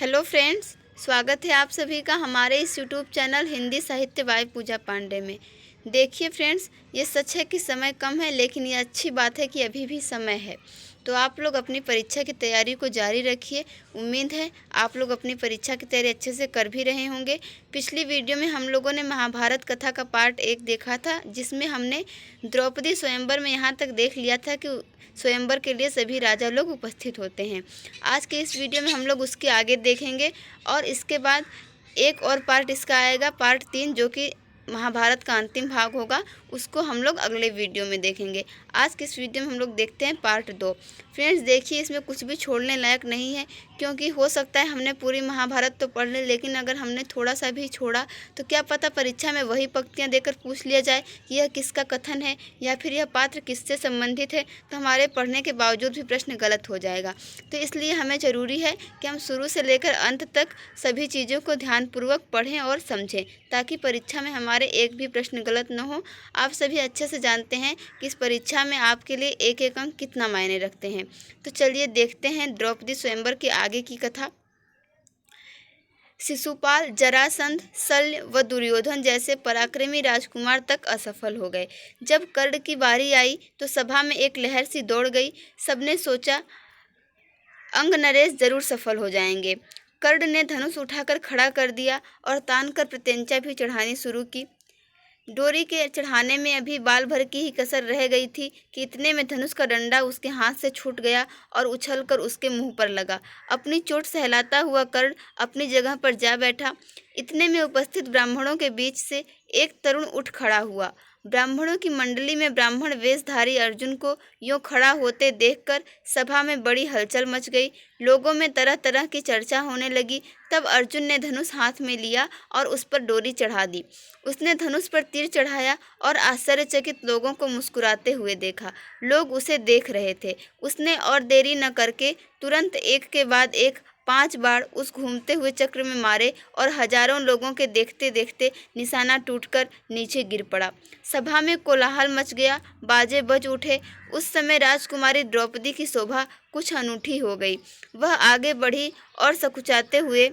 Hello friends, स्वागत है आप सभी का हमारे इस यूट्यूब चैनल हिंदी साहित्य बाय पूजा पांडे में। देखिए फ्रेंड्स, ये सच है कि समय कम है, लेकिन ये अच्छी बात है कि अभी भी समय है। तो आप लोग अपनी परीक्षा की तैयारी को जारी रखिए। उम्मीद है आप लोग अपनी परीक्षा की तैयारी अच्छे से कर भी रहे होंगे। पिछली वीडियो में हम लोगों ने महाभारत कथा का पार्ट 1 देखा था, जिसमें हमने द्रौपदी स्वयंवर में यहाँ तक देख लिया था कि स्वयंवर के लिए सभी राजा लोग उपस्थित होते हैं। आज के इस वीडियो में हम लोग उसके आगे देखेंगे और इसके बाद एक और पार्ट इसका आएगा, पार्ट 3, जो कि महाभारत का अंतिम भाग होगा। उसको हम लोग अगले वीडियो में देखेंगे। आज के इस वीडियो में हम लोग देखते हैं पार्ट 2। फ्रेंड्स देखिए, इसमें कुछ भी छोड़ने लायक नहीं है, क्योंकि हो सकता है हमने पूरी महाभारत तो पढ़ ली, लेकिन अगर हमने थोड़ा सा भी छोड़ा तो क्या पता परीक्षा में वही पंक्तियाँ देकर पूछ लिया जाए कि यह किसका कथन है या फिर यह पात्र किससे संबंधित है, तो हमारे पढ़ने के बावजूद भी प्रश्न गलत हो जाएगा। तो इसलिए हमें ज़रूरी है कि हम शुरू से लेकर अंत तक सभी चीज़ों को ध्यानपूर्वक पढ़ें और समझें, ताकि परीक्षा में हमारे एक भी प्रश्न गलत न हो। आप सभी अच्छे से जानते हैं कि इस परीक्षा में आपके लिए एक एक अंक कितना मायने रखते हैं। तो चलिए देखते हैं द्रौपदी स्वयंवर के आगे की कथा। शिशुपाल, जरासंध, शल्य व दुर्योधन जैसे पराक्रमी राजकुमार तक असफल हो गए। जब कर्ण की बारी आई तो सभा में एक लहर सी दौड़ गई। सबने सोचा अंग नरेश जरूर सफल हो जाएंगे। कर्ण ने धनुष उठाकर खड़ा कर दिया और तान कर प्रत्यंचा भी चढ़ानी शुरू की। डोरी के चढ़ाने में अभी बाल भर की ही कसर रह गई थी कि इतने में धनुष का डंडा उसके हाथ से छूट गया और उछलकर उसके मुंह पर लगा। अपनी चोट सहलाता हुआ कर्ण अपनी जगह पर जा बैठा। इतने में उपस्थित ब्राह्मणों के बीच से एक तरुण उठ खड़ा हुआ। ब्राह्मणों की मंडली में ब्राह्मण वेशधारी अर्जुन को यूं खड़ा होते देखकर सभा में बड़ी हलचल मच गई। लोगों में तरह तरह की चर्चा होने लगी। तब अर्जुन ने धनुष हाथ में लिया और उस पर डोरी चढ़ा दी। उसने धनुष पर तीर चढ़ाया और आश्चर्यचकित लोगों को मुस्कुराते हुए देखा। लोग उसे देख रहे थे। उसने और देरी न करके तुरंत एक के बाद एक 5 बार उस घूमते हुए चक्र में मारे और हजारों लोगों के देखते देखते निशाना टूटकर नीचे गिर पड़ा। सभा में कोलाहल मच गया, बाजे बज उठे। उस समय राजकुमारी द्रौपदी की शोभा कुछ अनूठी हो गई। वह आगे बढ़ी और सकुचाते हुए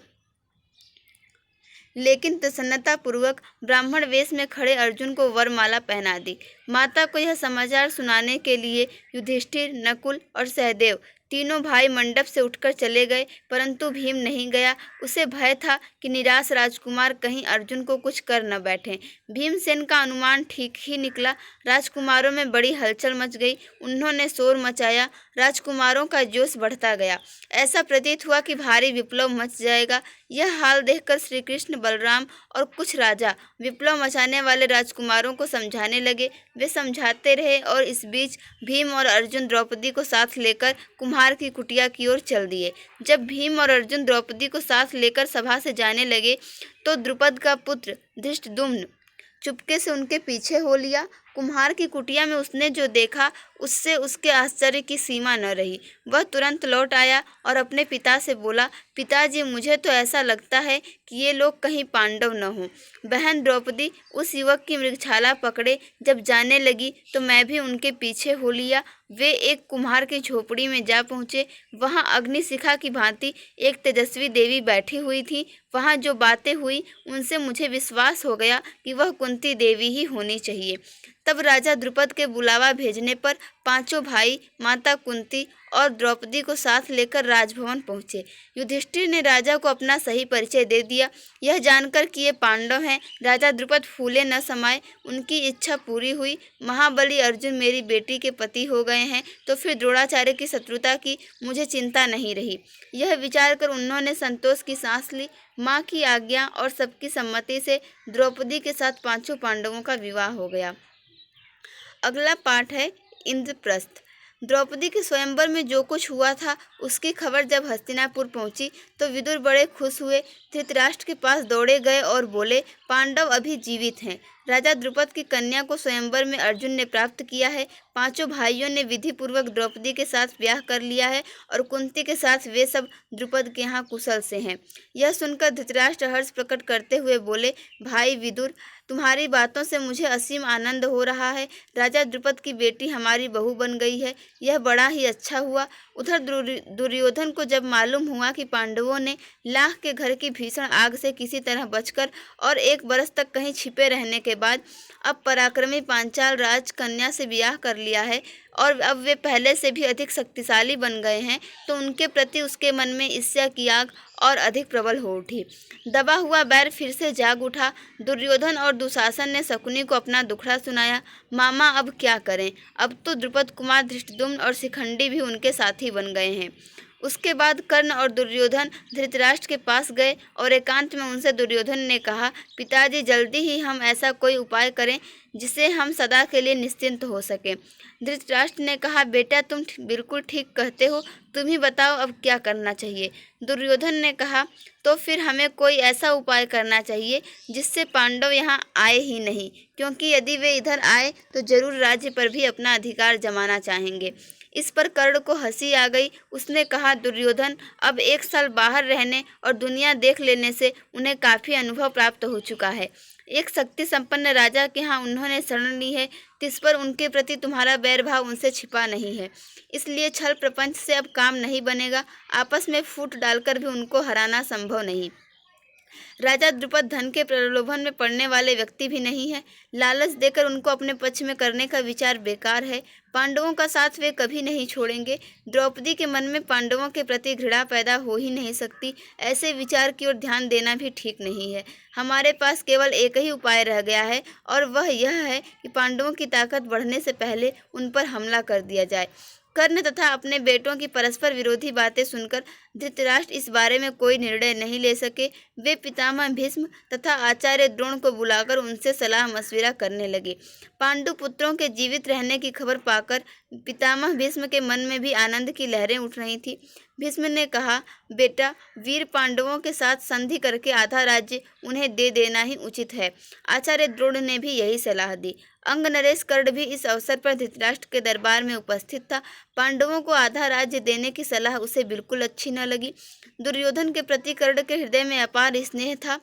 लेकिन प्रसन्नतापूर्वक ब्राह्मण वेश में खड़े अर्जुन को वरमाला पहना दी। माता को यह समाचार सुनाने के लिए युधिष्ठिर, नकुल और सहदेव तीनों भाई मंडप से उठकर चले गए, परंतु भीम नहीं गया। उसे भय था कि निराश राजकुमार कहीं अर्जुन को कुछ कर न बैठें। भीमसेन का अनुमान ठीक ही निकला। राजकुमारों में बड़ी हलचल मच गई। उन्होंने शोर मचाया। राजकुमारों का जोश बढ़ता गया। ऐसा प्रतीत हुआ कि भारी विप्लव मच जाएगा। यह हाल देखकर श्री कृष्ण, बलराम और कुछ राजा विप्लव मचाने वाले राजकुमारों को समझाने लगे। वे समझाते रहे और इस बीच भीम और अर्जुन द्रौपदी को साथ लेकर कुम्हार की कुटिया की ओर चल दिए। जब भीम और अर्जुन द्रौपदी को साथ लेकर सभा से जाने लगे तो द्रुपद का पुत्र धृष्टद्युम्न चुपके से उनके पीछे हो लिया। कुम्हार की कुटिया में उसने जो देखा उससे उसके आश्चर्य की सीमा न रही। वह तुरंत लौट आया और अपने पिता से बोला, पिताजी, मुझे तो ऐसा लगता है कि ये लोग कहीं पांडव न हों। बहन द्रौपदी उस युवक की मृगछाला पकड़े जब जाने लगी तो मैं भी उनके पीछे हो लिया। वे एक कुम्हार की झोपड़ी में जा पहुँचे। वहाँ अग्निशिखा की भांति एक तेजस्वी देवी बैठी हुई थी। वहाँ जो बातें हुई उनसे मुझे विश्वास हो गया कि वह कुंती देवी ही होनी चाहिए। तब राजा द्रुपद के बुलावा भेजने पर पांचों भाई माता कुंती और द्रौपदी को साथ लेकर राजभवन पहुँचे। युधिष्ठिर ने राजा को अपना सही परिचय दे दिया। यह जानकर कि ये पांडव हैं, राजा द्रुपद फूले न समाये। उनकी इच्छा पूरी हुई। महाबली अर्जुन मेरी बेटी के पति हो गए हैं तो फिर द्रोणाचार्य की शत्रुता की मुझे चिंता नहीं रही। यह विचार कर उन्होंने संतोष की सांस ली। माँ की आज्ञा और सबकी सम्मति से द्रौपदी के साथ पांचों पांडवों का विवाह हो गया। अगला पाठ है इंद्रप्रस्थ। द्रौपदी के स्वयंवर में जो कुछ हुआ था उसकी खबर जब हस्तिनापुर पहुंची तो विदुर बड़े खुश हुए। धृतराष्ट्र के पास दौड़े गए और बोले, पांडव अभी जीवित हैं। राजा द्रुपद की कन्या को स्वयंवर में अर्जुन ने प्राप्त किया है। पांचों भाइयों ने विधि पूर्वक द्रौपदी के साथ ब्याह कर लिया है और कुंती के साथ वे सब द्रुपद के यहाँ कुशल से हैं। यह सुनकर धृतराष्ट्र हर्ष प्रकट करते हुए बोले, भाई विदुर, तुम्हारी बातों से मुझे असीम आनंद हो रहा है। राजा द्रुपद की बेटी हमारी बहू बन गई है, यह बड़ा ही अच्छा हुआ। उधर दुर्योधन को जब मालूम हुआ कि पांडवों ने लाख के घर की भीषण आग से किसी तरह बचकर और 1 बरस तक कहीं छिपे रहने के बाद अब पराक्रमी पांचाल राजकन्या से ब्याह कर लिया है और अब वे पहले से भी अधिक शक्तिशाली बन गए हैं, तो उनके प्रति उसके मन में ईर्ष्या की आग और अधिक प्रबल हो उठी। दबा हुआ बैर फिर से जाग उठा। दुर्योधन और दुशासन ने शकुनी को अपना दुखड़ा सुनाया। मामा, अब क्या करें? अब तो द्रुपद कुमार धृष्टद्युम्न और शिखंडी भी उनके साथी बन गए हैं। उसके बाद कर्ण और दुर्योधन धृतराष्ट्र के पास गए और एकांत में उनसे दुर्योधन ने कहा, पिताजी, जल्दी ही हम ऐसा कोई उपाय करें जिससे हम सदा के लिए निश्चिंत हो सकें। धृतराष्ट्र ने कहा, बेटा, तुम बिल्कुल ठीक कहते हो, तुम ही बताओ अब क्या करना चाहिए। दुर्योधन ने कहा, तो फिर हमें कोई ऐसा उपाय करना चाहिए जिससे पांडव यहाँ आए ही नहीं, क्योंकि यदि वे इधर आए तो जरूर राज्य पर भी अपना अधिकार जमाना चाहेंगे। इस पर कर्ण को हंसी आ गई। उसने कहा, दुर्योधन, अब 1 साल बाहर रहने और दुनिया देख लेने से उन्हें काफ़ी अनुभव प्राप्त हो चुका है। एक शक्ति संपन्न राजा के यहाँ उन्होंने शरण ली है, तिस पर उनके प्रति तुम्हारा बैरभाव उनसे छिपा नहीं है। इसलिए छल प्रपंच से अब काम नहीं बनेगा। आपस में फूट डालकर भी उनको हराना संभव नहीं। राजा द्रुपद धन के प्रलोभन में पड़ने वाले व्यक्ति भी नहीं है। लालच देकर उनको अपने पक्ष में करने का विचार बेकार है। पांडवों का साथ वे कभी नहीं छोड़ेंगे। द्रौपदी के मन में पांडवों के प्रति घृणा पैदा हो ही नहीं सकती। ऐसे विचार की ओर ध्यान देना भी ठीक नहीं है। हमारे पास केवल एक ही उपाय रह गया है और वह यह है कि पांडवों की ताकत बढ़ने से पहले उन पर हमला कर दिया जाए। कर्ण तथा अपने बेटों की परस्पर विरोधी बातें सुनकर धृतराष्ट्र इस बारे में कोई निर्णय नहीं ले सके। वे पितामह भीष्म तथा आचार्य द्रोण को बुलाकर उनसे सलाह मशविरा करने लगे। पांडु पुत्रों के जीवित रहने की खबर पाकर पितामह भीष्म के मन में भी आनंद की लहरें उठ रही थी। भीष्म ने कहा, बेटा, वीर पांडवों के साथ संधि करके आधा राज्य उन्हें दे देना ही उचित है। आचार्य द्रोण ने भी यही सलाह दी। अंग नरेश कर्ण भी इस अवसर पर धृतराष्ट्र के दरबार में उपस्थित था। पांडवों को आधा राज्य देने की सलाह उसे बिल्कुल अच्छी न लगी। दुर्योधन के प्रति कर्ण के हृदय में अपार स्नेह था।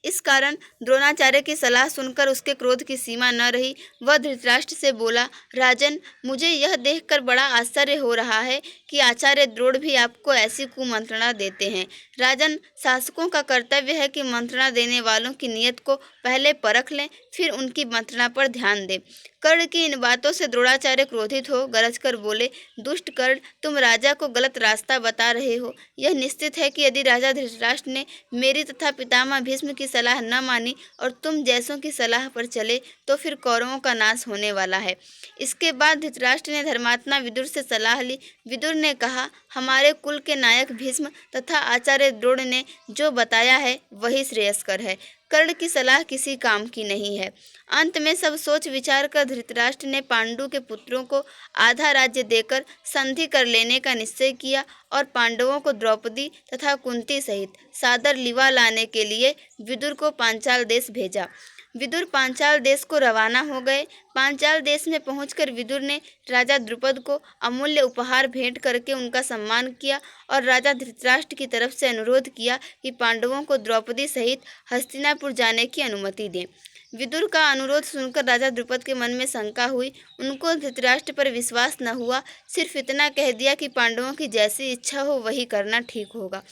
इस कारण द्रोणाचार्य की सलाह सुनकर उसके क्रोध की सीमा न रही। वह धृतराष्ट्र से बोला, राजन, मुझे यह देखकर बड़ा आश्चर्य हो रहा है कि आचार्य द्रोण भी आपको ऐसी कुमंत्रणा देते हैं। राजन, शासकों का कर्तव्य है कि मंत्रणा देने वालों की नीयत को पहले परख लें, फिर उनकी मंत्रणा पर ध्यान दें। कर्ण की इन बातों से द्रोणाचार्य क्रोधित हो गरजकर बोले, दुष्ट कर्ण, तुम राजा को गलत रास्ता बता रहे हो। यह निश्चित है कि यदि राजा धृतराष्ट्र ने मेरी तथा पितामह भीष्म की सलाह न मानी और तुम जैसों की सलाह पर चले तो फिर कौरवों का नाश होने वाला है। इसके बाद धृतराष्ट्र ने धर्मात्मा विदुर से सलाह ली। विदुर ने कहा, हमारे कुल के नायक भीष्म तथा आचार्य द्रोण ने जो बताया है वही श्रेयस्कर है। कर्ण की सलाह किसी काम की नहीं है। अंत में सब सोच विचार कर धृतराष्ट्र ने पांडु के पुत्रों को आधा राज्य देकर संधि कर लेने का निश्चय किया और पांडवों को द्रौपदी तथा कुंती सहित सादर लिवा लाने के लिए विदुर को पांचाल देश भेजा। विदुर पांचाल देश को रवाना हो गए। पांचाल देश में पहुंचकर विदुर ने राजा द्रुपद को अमूल्य उपहार भेंट करके उनका सम्मान किया और राजा धृतराष्ट्र की तरफ से अनुरोध किया कि पांडवों को द्रौपदी सहित हस्तिनापुर जाने की अनुमति दें। विदुर का अनुरोध सुनकर राजा द्रुपद के मन में शंका हुई। उनको धृतराष्ट्र पर विश्वास न हुआ। सिर्फ इतना कह दिया कि पांडवों की जैसी इच्छा हो वही करना ठीक होगा।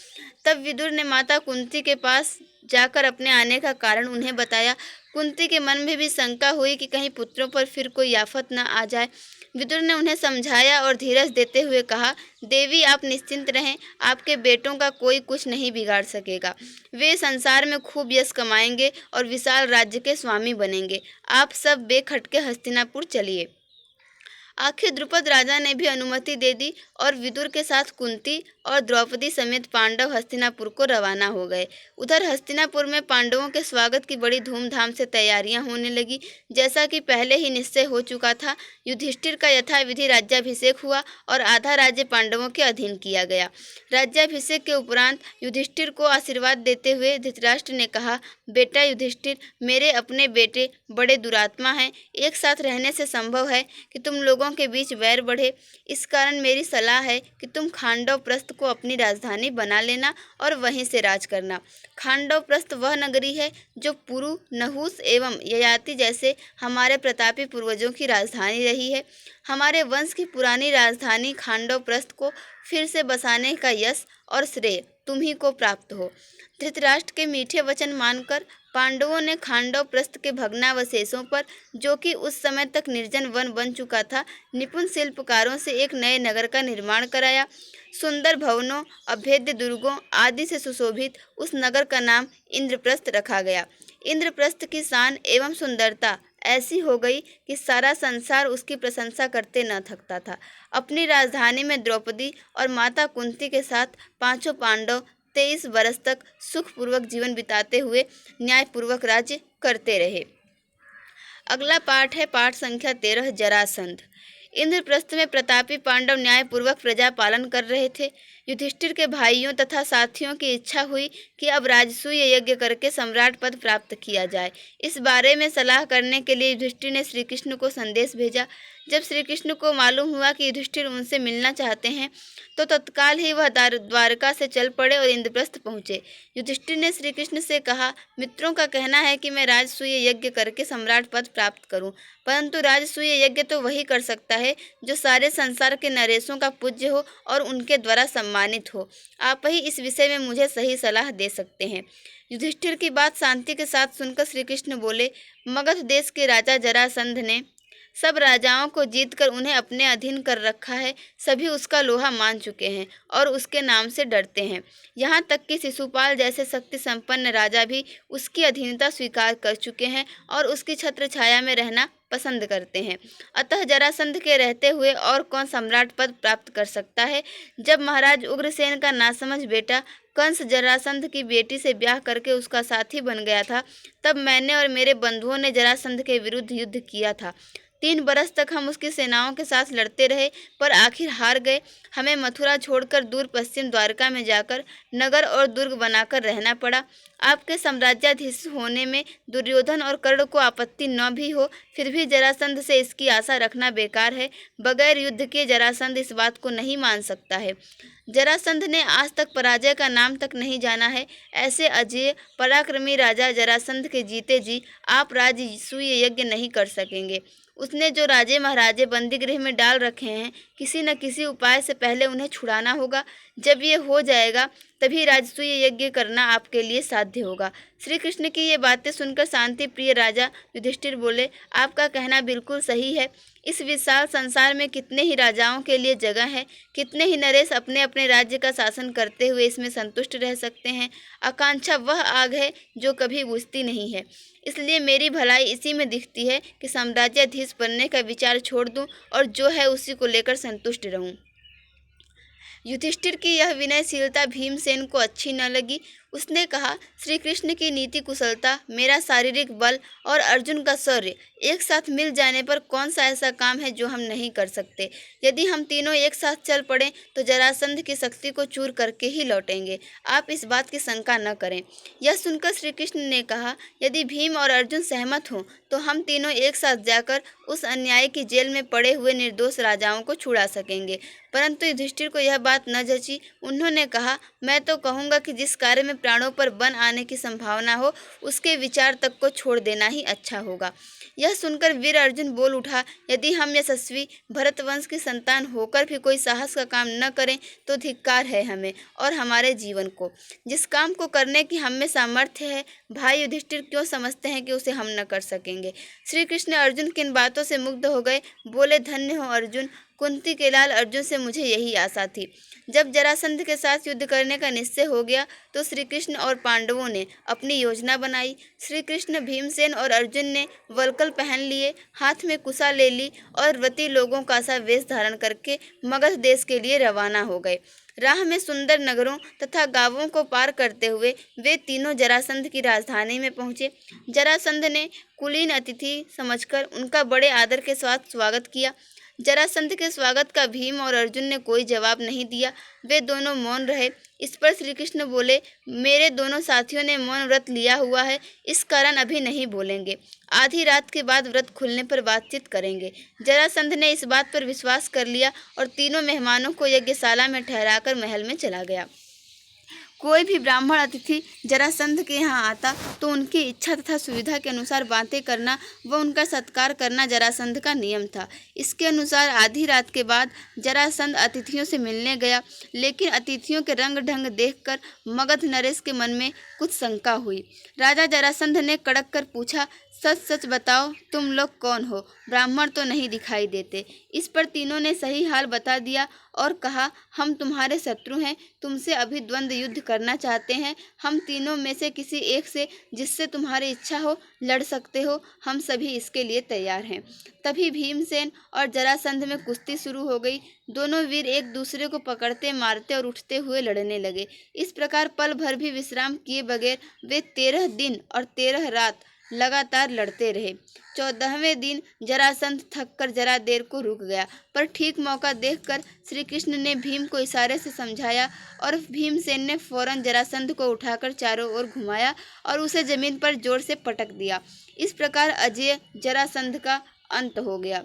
तब विदुर ने माता कुंती के पास जाकर अपने आने का कारण उन्हें बताया। कुंती के मन में भी शंका हुई कि कहीं पुत्रों पर फिर कोई आफत न आ जाए। विदुर ने उन्हें समझाया और धीरज देते हुए कहा, देवी, आप निश्चिंत रहें, आपके बेटों का कोई कुछ नहीं बिगाड़ सकेगा। वे संसार में खूब यश कमाएंगे और विशाल राज्य के स्वामी बनेंगे। आप सब बेखटके हस्तिनापुर चलिए। आखिर द्रुपद राजा ने भी अनुमति दे दी और विदुर के साथ कुंती और द्रौपदी समेत पांडव हस्तिनापुर को रवाना हो गए। उधर हस्तिनापुर में पांडवों के स्वागत की बड़ी धूमधाम से तैयारियां होने लगी। जैसा कि पहले ही निश्चय हो चुका था, युधिष्ठिर का यथाविधि राज्याभिषेक हुआ और आधा राज्य पांडवों के अधीन किया गया। राज्याभिषेक के उपरांत युधिष्ठिर को आशीर्वाद देते हुए धृतराष्ट्र ने कहा, बेटा युधिष्ठिर, मेरे अपने बेटे बड़े दुरात्मा हैं। एक साथ रहने से संभव है कि तुम लोगों के बीच वैर बढ़े। इस कारण मेरी सलाह है कि तुम खांडव प्रस्थ को अपनी राजधानी बना लेना और वहीं से राज करना। खांडव प्रस्थ वह नगरी है जो पुरु, नहुस एवं ययाति जैसे हमारे प्रतापी पूर्वजों की राजधानी रही है। हमारे वंश की पुरानी राजधानी खांडव प्रस्थ को फिर से बसाने का यश और श्रेय तुम्ही को प्राप्त हो। धृतराष्ट्र के मीठे वचन मानकर पांडवों ने खांडव प्रस्थ के भग्नावशेषों पर, जो कि उस समय तक निर्जन वन बन चुका था, निपुण शिल्पकारों से एक नए नगर का निर्माण कराया। सुंदर भवनों, अभेद्य दुर्गों आदि से सुशोभित उस नगर का नाम इंद्रप्रस्थ रखा गया। इंद्रप्रस्थ की शान एवं सुंदरता ऐसी हो गई कि सारा संसार उसकी प्रशंसा करते न थकता था। अपनी राजधानी में द्रौपदी और माता कुंती के साथ पांचों पांडव 23 वर्ष तक सुखपूर्वक जीवन बिताते हुए न्यायपूर्वक राज्य करते रहे। अगला पाठ है पाठ संख्या 13, जरासंध। इंद्रप्रस्थ में प्रतापी पांडव न्यायपूर्वक प्रजा पालन कर रहे थे। युधिष्ठिर के भाइयों तथा साथियों की इच्छा हुई कि अब राजसूय यज्ञ करके सम्राट पद प्राप्त किया जाए। इस बारे में सलाह करने के लिए युधिष्ठिर ने श्री कृष्ण को संदेश भेजा। जब श्री कृष्ण को मालूम हुआ कि युधिष्ठिर उनसे मिलना चाहते हैं, तो तत्काल ही वह द्वारका से चल पड़े और इंद्रप्रस्थ पहुँचे। युधिष्ठिर ने श्री कृष्ण से कहा, मित्रों का कहना है कि मैं राजसूय यज्ञ करके सम्राट पद प्राप्त करूं, परंतु राजसूय यज्ञ तो वही कर सकता है जो सारे संसार के नरेशों का पूज्य हो और उनके द्वारा सम्मानित हो। आप ही इस विषय में मुझे सही सलाह दे सकते हैं। युधिष्ठिर की बात शांति के साथ सुनकर श्री कृष्ण बोले, मगध देश के राजा जरासंध ने सब राजाओं को जीतकर उन्हें अपने अधीन कर रखा है। सभी उसका लोहा मान चुके हैं और उसके नाम से डरते हैं। यहाँ तक कि शिशुपाल जैसे शक्ति संपन्न राजा भी उसकी अधीनता स्वीकार कर चुके हैं और उसकी छत्र छाया में रहना पसंद करते हैं। अतः जरासंध के रहते हुए और कौन सम्राट पद प्राप्त कर सकता है। जब महाराज उग्रसेन का नासमझ बेटा कंस जरासंध की बेटी से ब्याह करके उसका साथी बन गया था, तब मैंने और मेरे बंधुओं ने जरासंध के विरुद्ध युद्ध किया था। 3 बरस तक हम उसकी सेनाओं के साथ लड़ते रहे, पर आखिर हार गए। हमें मथुरा छोड़कर दूर पश्चिम द्वारका में जाकर नगर और दुर्ग बनाकर रहना पड़ा। आपके साम्राज्याधीश होने में दुर्योधन और कर्ण को आपत्ति न भी हो, फिर भी जरासंध से इसकी आशा रखना बेकार है। बगैर युद्ध के जरासंध इस बात को नहीं मान सकता है। जरासंध ने आज तक पराजय का नाम तक नहीं जाना है। ऐसे अजेय पराक्रमी राजा जरासंध के जीते जी आप राजसूय यज्ञ नहीं कर सकेंगे। उसने जो राजे महाराजे बंदी गृह में डाल रखे हैं, किसी न किसी उपाय से पहले उन्हें छुड़ाना होगा। जब ये हो जाएगा तभी राजसूय यज्ञ करना आपके लिए साध्य होगा। श्री कृष्ण की ये बातें सुनकर शांति प्रिय राजा युधिष्ठिर बोले, आपका कहना बिल्कुल सही है। इस विशाल संसार में कितने ही राजाओं के लिए जगह है। कितने ही नरेश अपने अपने राज्य का शासन करते हुए इसमें संतुष्ट रह सकते हैं। आकांक्षा वह आग है जो कभी बुझती नहीं है। इसलिए मेरी भलाई इसी में दिखती है कि साम्राज्याधीश बनने का विचार छोड़ दूं और जो है उसी को लेकर संतुष्ट रहूं। युधिष्ठिर की यह विनयशीलता भीमसेन को अच्छी न लगी। उसने कहा, श्री कृष्ण की नीति कुशलता, मेरा शारीरिक बल और अर्जुन का शौर्य एक साथ मिल जाने पर कौन सा ऐसा काम है जो हम नहीं कर सकते। यदि हम तीनों एक साथ चल पड़े तो जरासंध की शक्ति को चूर करके ही लौटेंगे। आप इस बात की शंका न करें। यह सुनकर श्री कृष्ण ने कहा, यदि भीम और अर्जुन सहमत हों तो हम तीनों एक साथ जाकर उस अन्याय की जेल में पड़े हुए निर्दोष राजाओं को छुड़ा सकेंगे। परंतु युधिष्ठिर को यह बात न जची। उन्होंने कहा, मैं तो कहूँगा कि जिस कार्य में प्राणों पर बन आने की संभावना हो, उसके विचार तक को छोड़ देना ही अच्छा होगा। यह सुनकर वीर अर्जुन बोल उठा, यदि हम यशस्वी भरतवंश की संतान होकर भी कोई साहस का काम न करें तो धिक्कार है हमें और हमारे जीवन को। जिस काम को करने की हम में सामर्थ्य है, भाई युधिष्ठिर क्यों समझते हैं कि उसे हम न कर सकेंगे। श्री कृष्ण अर्जुन की इन बातों से मुग्ध हो गए। बोले, धन्य हो अर्जुन, कुंती के लाल अर्जुन से मुझे यही आशा थी। जब जरासंध के साथ युद्ध करने का निश्चय हो गया तो श्री कृष्ण और पांडवों ने अपनी योजना बनाई। श्री कृष्ण, भीमसेन और अर्जुन ने वल्कल पहन लिए, हाथ में कुशा ले ली और व्रती लोगों का सा वेश धारण करके मगध देश के लिए रवाना हो गए। राह में सुंदर नगरों तथा गांवों को पार करते हुए वे तीनों जरासंध की राजधानी में पहुंचे। जरासंध ने कुलीन अतिथि समझकर उनका बड़े आदर के साथ स्वागत किया। जरासंध के स्वागत का भीम और अर्जुन ने कोई जवाब नहीं दिया। वे दोनों मौन रहे। इस पर श्री कृष्ण बोले, मेरे दोनों साथियों ने मौन व्रत लिया हुआ है, इस कारण अभी नहीं बोलेंगे। आधी रात के बाद व्रत खुलने पर बातचीत करेंगे। जरासंध ने इस बात पर विश्वास कर लिया और तीनों मेहमानों को यज्ञशाला में ठहराकर महल में चला गया। कोई भी ब्राह्मण अतिथि जरासंध के यहाँ आता तो उनकी इच्छा तथा सुविधा के अनुसार बातें करना व उनका सत्कार करना जरासंध का नियम था। इसके अनुसार आधी रात के बाद जरासंध अतिथियों से मिलने गया, लेकिन अतिथियों के रंग ढंग देखकर मगध नरेश के मन में कुछ शंका हुई। राजा जरासंध ने कड़क कर पूछा, सच सच बताओ, तुम लोग कौन हो? ब्राह्मण तो नहीं दिखाई देते। इस पर तीनों ने सही हाल बता दिया और कहा, हम तुम्हारे शत्रु हैं, तुमसे अभी द्वंद्व युद्ध करना चाहते हैं। हम तीनों में से किसी एक से, जिससे तुम्हारी इच्छा हो, लड़ सकते हो। हम सभी इसके लिए तैयार हैं। तभी भीमसेन और जरासंध में कुश्ती शुरू हो गई। दोनों वीर एक दूसरे को पकड़ते, मारते और उठते हुए लड़ने लगे। इस प्रकार पल भर भी विश्राम किए बगैर वे 13 दिन और 13 रात लगातार लड़ते रहे। 14वें दिन जरासंध थककर जरा देर को रुक गया, पर ठीक मौका देखकर श्री कृष्ण ने भीम को इशारे से समझाया और भीमसेन ने फौरन जरासंध को उठाकर चारों ओर घुमाया और उसे जमीन पर जोर से पटक दिया। इस प्रकार अजेय जरासंध का अंत हो गया।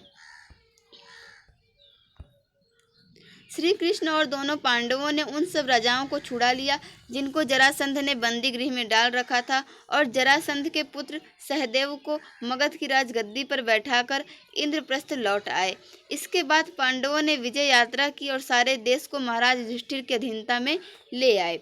श्री कृष्ण और दोनों पांडवों ने उन सब राजाओं को छुड़ा लिया जिनको जरासंध ने बंदी गृह में डाल रखा था और जरासंध के पुत्र सहदेव को मगध की राजगद्दी पर बैठाकर इंद्रप्रस्थ लौट आए। इसके बाद पांडवों ने विजय यात्रा की और सारे देश को महाराज युधिष्ठिर की अधीनता में ले आए।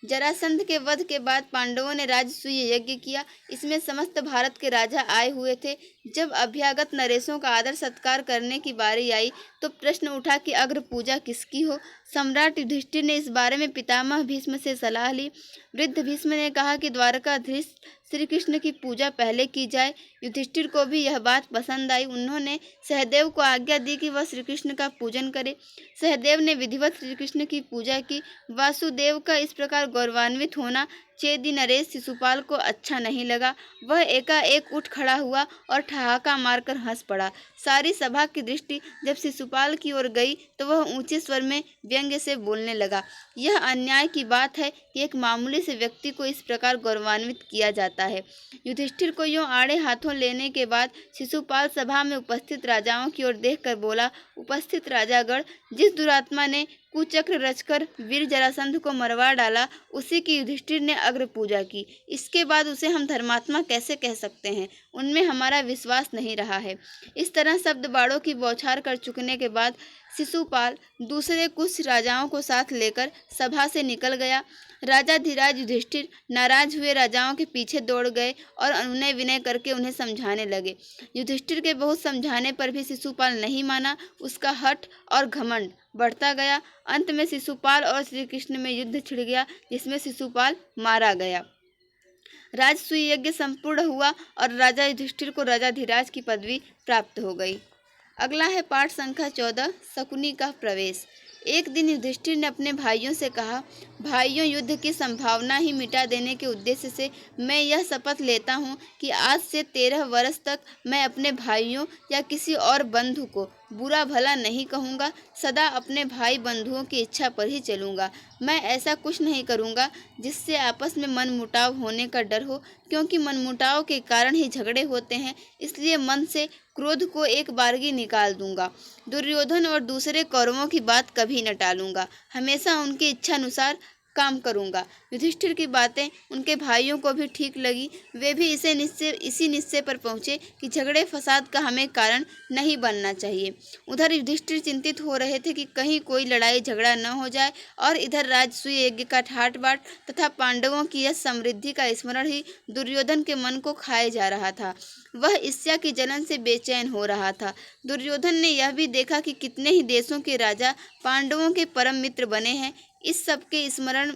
जरासंध के वध के बाद पांडवों ने राजसूय यज्ञ किया। इसमें समस्त भारत के राजा आए हुए थे। जब अभ्यागत नरेशों का आदर सत्कार करने की बारी आई तो प्रश्न उठा कि अग्र पूजा किसकी हो। सम्राट युधिष्ठिर ने इस बारे में पितामह भीष्म से सलाह ली। वृद्ध भीष्म ने कहा कि द्वारकाधीश श्री कृष्ण की पूजा पहले की जाए। युधिष्ठिर को भी यह बात पसंद आई। उन्होंने सहदेव को आज्ञा दी कि वह श्री कृष्ण का पूजन करे। सहदेव ने विधिवत श्री कृष्ण की पूजा की। वासुदेव का इस प्रकार गौरवान्वित होना चेदी नरेश शिशुपाल को अच्छा नहीं लगा। वह एकाएक उठ खड़ा हुआ और ठहाका मारकर हंस पड़ा। सारी सभा की दृष्टि जब शिशुपाल की ओर गई तो वह ऊंचे स्वर में व्यंग्य से बोलने लगा, यह अन्याय की बात है कि एक मामूली से व्यक्ति को इस प्रकार गौरवान्वित किया जाता है। युधिष्ठिर को यूं आड़े हाथों लेने के बाद शिशुपाल सभा में उपस्थित राजाओं की ओर देखकर बोला, उपस्थित राजागण, जिस दुरात्मा ने कुचक्र रचकर वीर जरासंध को मरवा डाला उसी की युधिष्ठिर ने अग्र पूजा की। इसके बाद उसे हम धर्मात्मा कैसे कह सकते हैं? उनमें हमारा विश्वास नहीं रहा है। इस तरह शब्द बाड़ों की बौछार कर चुकने के बाद शिशुपाल दूसरे कुछ राजाओं को साथ लेकर सभा से निकल गया। राजाधिराज युधिष्ठिर नाराज हुए राजाओं के पीछे दौड़ गए और अनुनय विनय करके उन्हें समझाने लगे। युधिष्ठिर के बहुत समझाने पर भी शिशुपाल नहीं माना। उसका हठ और घमंड बढ़ता गया। अंत में शिशुपाल और श्री कृष्ण में युद्ध छिड़ गया, जिसमें शिशुपाल मारा गया। राजसूय यज्ञ संपूर्ण हुआ और राजा युधिष्ठिर को राजाधिराज की पदवी प्राप्त हो गई। अगला है पाठ संख्या 14, शकुनी का प्रवेश। एक दिन युधिष्ठिर ने अपने भाइयों से कहा, भाइयों, युद्ध की संभावना ही मिटा देने के उद्देश्य से मैं यह शपथ लेता हूँ कि आज से 13 वर्ष तक मैं अपने भाइयों या किसी और बंधु को बुरा भला नहीं कहूँगा। सदा अपने भाई बंधुओं की इच्छा पर ही चलूँगा। मैं ऐसा कुछ नहीं करूँगा जिससे आपस में मनमुटाव होने का डर हो, क्योंकि मनमुटाव के कारण ही झगड़े होते हैं। इसलिए मन से क्रोध को एक बारगी निकाल दूंगा। दुर्योधन और दूसरे कौरवों की बात कभी न टालूंगा। हमेशा उनकी इच्छा अनुसार काम करूँगा। युधिष्ठिर की बातें उनके भाइयों को भी ठीक लगी। वे भी इसी निश्चय पर पहुँचे कि झगड़े फसाद का हमें कारण नहीं बनना चाहिए। उधर युधिष्ठिर चिंतित हो रहे थे कि कहीं कोई लड़ाई झगड़ा न हो जाए, और इधर राजसूय यज्ञ का ठाट बाट तथा पांडवों की यह समृद्धि का स्मरण ही दुर्योधन के मन को खाए जा रहा था। वह ईर्ष्या की जलन से बेचैन हो रहा था। दुर्योधन ने यह भी देखा कि कितने ही देशों के राजा पांडवों के परम मित्र बने हैं। इस सब के स्मरण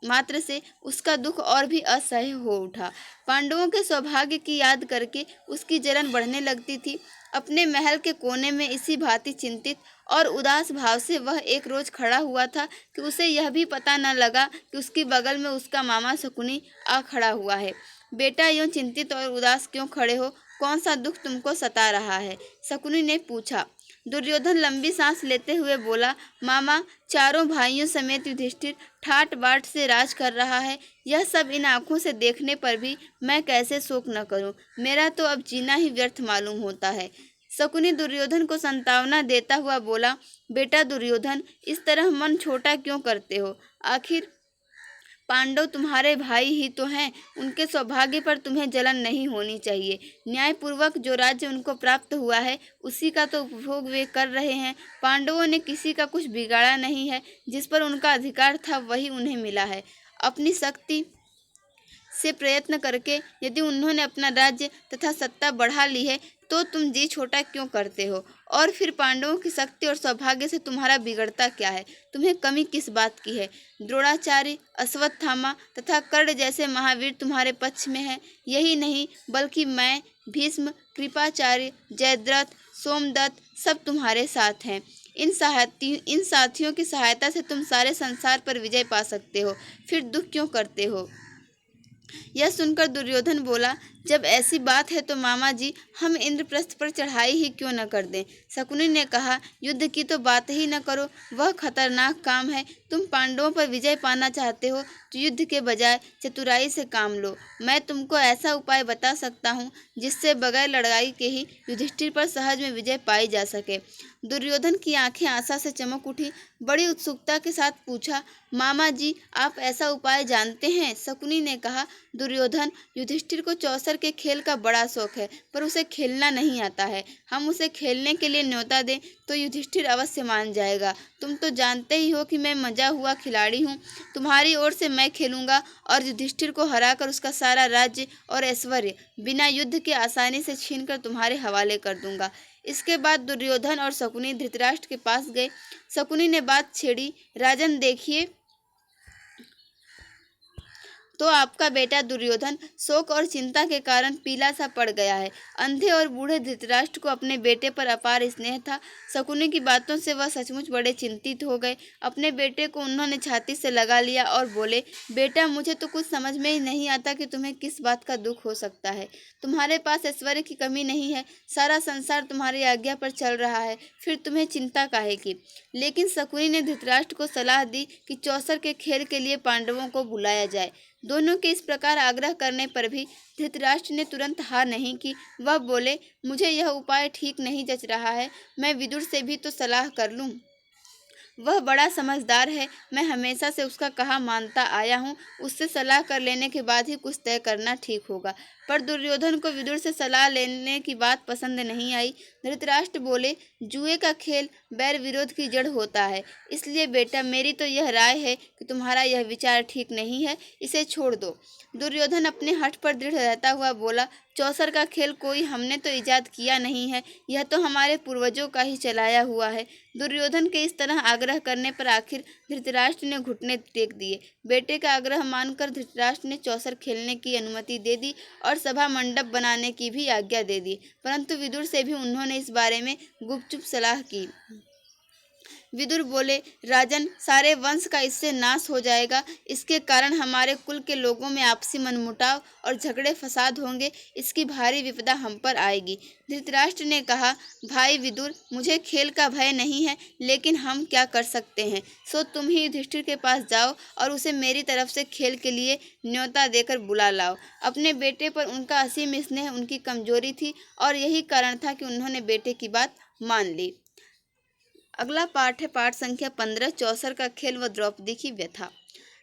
मात्र से उसका दुख और भी असह्य हो उठा। पांडवों के सौभाग्य की याद करके उसकी जलन बढ़ने लगती थी। अपने महल के कोने में इसी भांति चिंतित और उदास भाव से वह एक रोज खड़ा हुआ था कि उसे यह भी पता न लगा कि उसकी बगल में उसका मामा शकुनी आ खड़ा हुआ है। बेटा, यूं चिंतित और उदास क्यों खड़े हो? कौन सा दुख तुमको सता रहा है? शकुनी ने पूछा। दुर्योधन लंबी सांस लेते हुए बोला, मामा, चारों भाइयों समेत युधिष्ठिर ठाट बाट से राज कर रहा है। यह सब इन आंखों से देखने पर भी मैं कैसे शोक न करूं? मेरा तो अब जीना ही व्यर्थ मालूम होता है। शकुनी दुर्योधन को सांत्वना देता हुआ बोला, बेटा दुर्योधन, इस तरह मन छोटा क्यों करते हो? आखिर पांडव तुम्हारे भाई ही तो हैं। उनके सौभाग्य पर तुम्हें जलन नहीं होनी चाहिए। न्यायपूर्वक जो राज्य उनको प्राप्त हुआ है उसी का तो उपभोग वे कर रहे हैं। पांडवों ने किसी का कुछ बिगाड़ा नहीं है। जिस पर उनका अधिकार था वही उन्हें मिला है। अपनी शक्ति से प्रयत्न करके यदि उन्होंने अपना राज्य तथा सत्ता बढ़ा ली है तो तुम जी छोटा क्यों करते हो? और फिर पांडवों की शक्ति और सौभाग्य से तुम्हारा बिगड़ता क्या है? तुम्हें कमी किस बात की है? द्रोणाचार्य, अश्वत्थामा तथा कर्ण जैसे महावीर तुम्हारे पक्ष में हैं। यही नहीं बल्कि मैं, भीष्म, कृपाचार्य, जयद्रथ, सोमदत्त सब तुम्हारे साथ हैं। इन साथियों की सहायता से तुम सारे संसार पर विजय पा सकते हो। फिर दुख क्यों करते हो? यह सुनकर दुर्योधन बोला, जब ऐसी बात है तो मामा जी, हम इंद्रप्रस्थ पर चढ़ाई ही क्यों न कर दें? शकुनी ने कहा, युद्ध की तो बात ही न करो, वह खतरनाक काम है। तुम पांडवों पर विजय पाना चाहते हो तो युद्ध के बजाय चतुराई से काम लो। मैं तुमको ऐसा उपाय बता सकता हूँ जिससे बगैर लड़ाई के ही युधिष्ठिर पर सहज में विजय पाई जा सके। दुर्योधन की आंखें आशा से चमक उठी। बड़ी उत्सुकता के साथ पूछा, मामा जी, आप ऐसा उपाय जानते हैं? शकुनी ने कहा, दुर्योधन, युधिष्ठिर को चौसर के खेल का बड़ा शौक है, पर उसे खेलना नहीं आता है। हम उसे खेलने के लिए न्योता दें तो युधिष्ठिर अवश्य मान जाएगा। तुम तो जानते ही हो कि मैं मजा हुआ खिलाड़ी हूँ। तुम्हारी ओर से मैं खेलूंगा और युधिष्ठिर को हराकर उसका सारा राज्य और ऐश्वर्य बिना युद्ध के आसानी से छीनकर तुम्हारे हवाले कर दूंगा। इसके बाद दुर्योधन और शकुनी धृतराष्ट्र के पास गए। शकुनी ने बात छेड़ी, राजन देखिए तो आपका बेटा दुर्योधन शोक और चिंता के कारण पीला सा पड़ गया है। अंधे और बूढ़े धृतराष्ट्र को अपने बेटे पर अपार स्नेह था। शकुनी की बातों से वह सचमुच बड़े चिंतित हो गए। अपने बेटे को उन्होंने छाती से लगा लिया और बोले, बेटा, मुझे तो कुछ समझ में ही नहीं आता कि तुम्हें किस बात का दुख हो सकता है। तुम्हारे पास ऐश्वर्य की कमी नहीं है। सारा संसार तुम्हारी आज्ञा पर चल रहा है। फिर तुम्हें चिंता काहे की? लेकिन शकुनी ने धृतराष्ट्र को सलाह दी कि चौसर के खेल के लिए पांडवों को बुलाया जाए। दोनों के इस प्रकार आग्रह करने पर भी धृतराष्ट्र ने तुरंत हार नहीं की। वह बोले, मुझे यह उपाय ठीक नहीं जच रहा है। मैं विदुर से भी तो सलाह कर लूं। वह बड़ा समझदार है। मैं हमेशा से उसका कहा मानता आया हूँ। उससे सलाह कर लेने के बाद ही कुछ तय करना ठीक होगा। पर दुर्योधन को विदुर से सलाह लेने की बात पसंद नहीं आई। धृतराष्ट्र बोले, जुए का खेल बैर विरोध की जड़ होता है। इसलिए बेटा, मेरी तो यह राय है कि तुम्हारा यह विचार ठीक नहीं है, इसे छोड़ दो। दुर्योधन अपने हठ पर दृढ़ रहता हुआ बोला, चौसर का खेल कोई हमने तो इजाद किया नहीं है। यह तो हमारे पूर्वजों का ही चलाया हुआ है। दुर्योधन के इस तरह आग्रह करने पर आखिर धृतराष्ट्र ने घुटने टेक दिए। बेटे का आग्रह मानकर धृतराष्ट्र ने चौसर खेलने की अनुमति दे दी और सभा मंडप बनाने की भी आज्ञा दे दी। परंतु विदुर से भी उन्होंने इस बारे में गुपचुप सलाह की। विदुर बोले, राजन, सारे वंश का इससे नाश हो जाएगा। इसके कारण हमारे कुल के लोगों में आपसी मनमुटाव और झगड़े फसाद होंगे। इसकी भारी विपदा हम पर आएगी। धृतराष्ट्र ने कहा, भाई विदुर, मुझे खेल का भय नहीं है, लेकिन हम क्या कर सकते हैं? सो तुम ही युधिष्ठिर के पास जाओ और उसे मेरी तरफ से खेल के लिए न्योता देकर बुला लाओ। अपने बेटे पर उनका असीम स्नेह उनकी कमजोरी थी और यही कारण था कि उन्होंने बेटे की बात मान ली। अगला पाठ है पाठ संख्या 15, चौसर का खेल व द्रौपदी की व्यथा।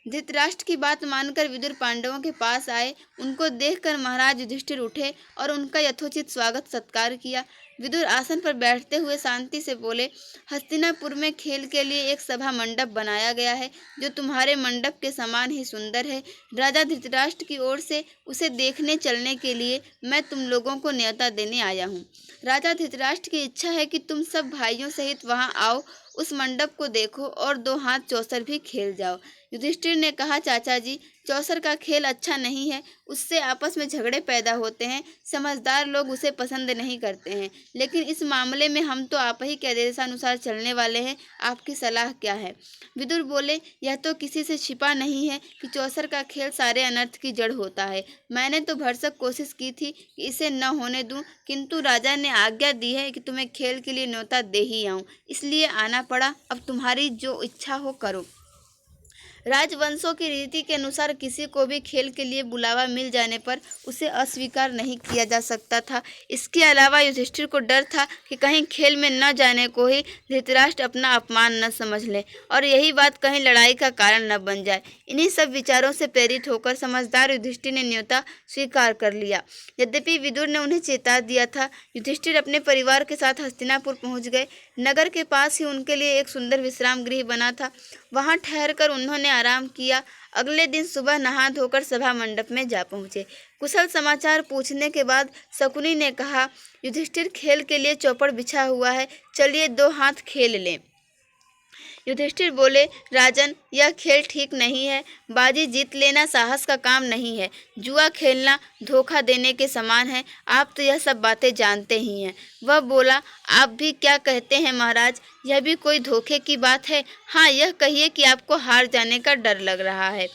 धृतराष्ट्र की बात मानकर विदुर पांडवों के पास आए। उनको देखकर महाराज युधिष्ठिर उठे और उनका यथोचित स्वागत सत्कार किया। विदुर आसन पर बैठते हुए शांति से बोले, हस्तिनापुर में खेल के लिए एक सभा मंडप बनाया गया है, जो तुम्हारे मंडप के समान ही सुंदर है। राजा धृतराष्ट्र की ओर से उसे देखने चलने के लिए मैं तुम लोगों को न्योता देने आया हूँ। राजा धृतराष्ट्र की इच्छा है कि तुम सब भाइयों सहित वहां आओ, उस मंडप को देखो और 2 हाथ चौसर भी खेल जाओ। युधिष्ठिर ने कहा, चाचा जी, चौसर का खेल अच्छा नहीं है, उससे आपस में झगड़े पैदा होते हैं। समझदार लोग उसे पसंद नहीं करते हैं, लेकिन इस मामले में हम तो आप ही के आदेशानुसार चलने वाले हैं। आपकी सलाह क्या है? विदुर बोले, यह तो किसी से छिपा नहीं है कि चौसर का खेल सारे अनर्थ की जड़ होता है। मैंने तो भरसक कोशिश की थी कि इसे न होने दूं, किंतु राजा ने आज्ञा दी है कि तुम्हें खेल के लिए न्योता दे ही आऊं, इसलिए आना पड़ा। अब तुम्हारी जो इच्छा हो करो। राजवंशों की रीति के अनुसार किसी को भी खेल के लिए बुलावा मिल जाने पर उसे अस्वीकार नहीं किया जा सकता था। इसके अलावा युधिष्ठिर को डर था कि कहीं खेल में न जाने को ही धृतराष्ट्र अपना अपमान न समझ ले और यही बात कहीं लड़ाई का कारण न बन जाए। इन्हीं सब विचारों से प्रेरित होकर समझदार युधिष्ठिर ने न्योता स्वीकार कर लिया। यद्यपि विदुर ने उन्हें चेता दिया था। युधिष्ठिर अपने परिवार के साथ हस्तिनापुर पहुंच गए। नगर के पास ही उनके लिए एक सुंदर विश्राम गृह बना था। वहां ठहरकर उन्होंने आराम किया। अगले दिन सुबह नहा धोकर सभा मंडप में जा पहुंचे। कुशल समाचार पूछने के बाद शकुनी ने कहा, युधिष्ठिर, खेल के लिए चौपड़ बिछा हुआ है, चलिए 2 हाथ खेल लें। युधिष्ठिर बोले, राजन, यह खेल ठीक नहीं है। बाजी जीत लेना साहस का काम नहीं है। जुआ खेलना धोखा देने के समान है। आप तो यह सब बातें जानते ही हैं। वह बोला, आप भी क्या कहते हैं महाराज, यह भी कोई धोखे की बात है? हाँ, यह कहिए कि आपको हार जाने का डर लग रहा है।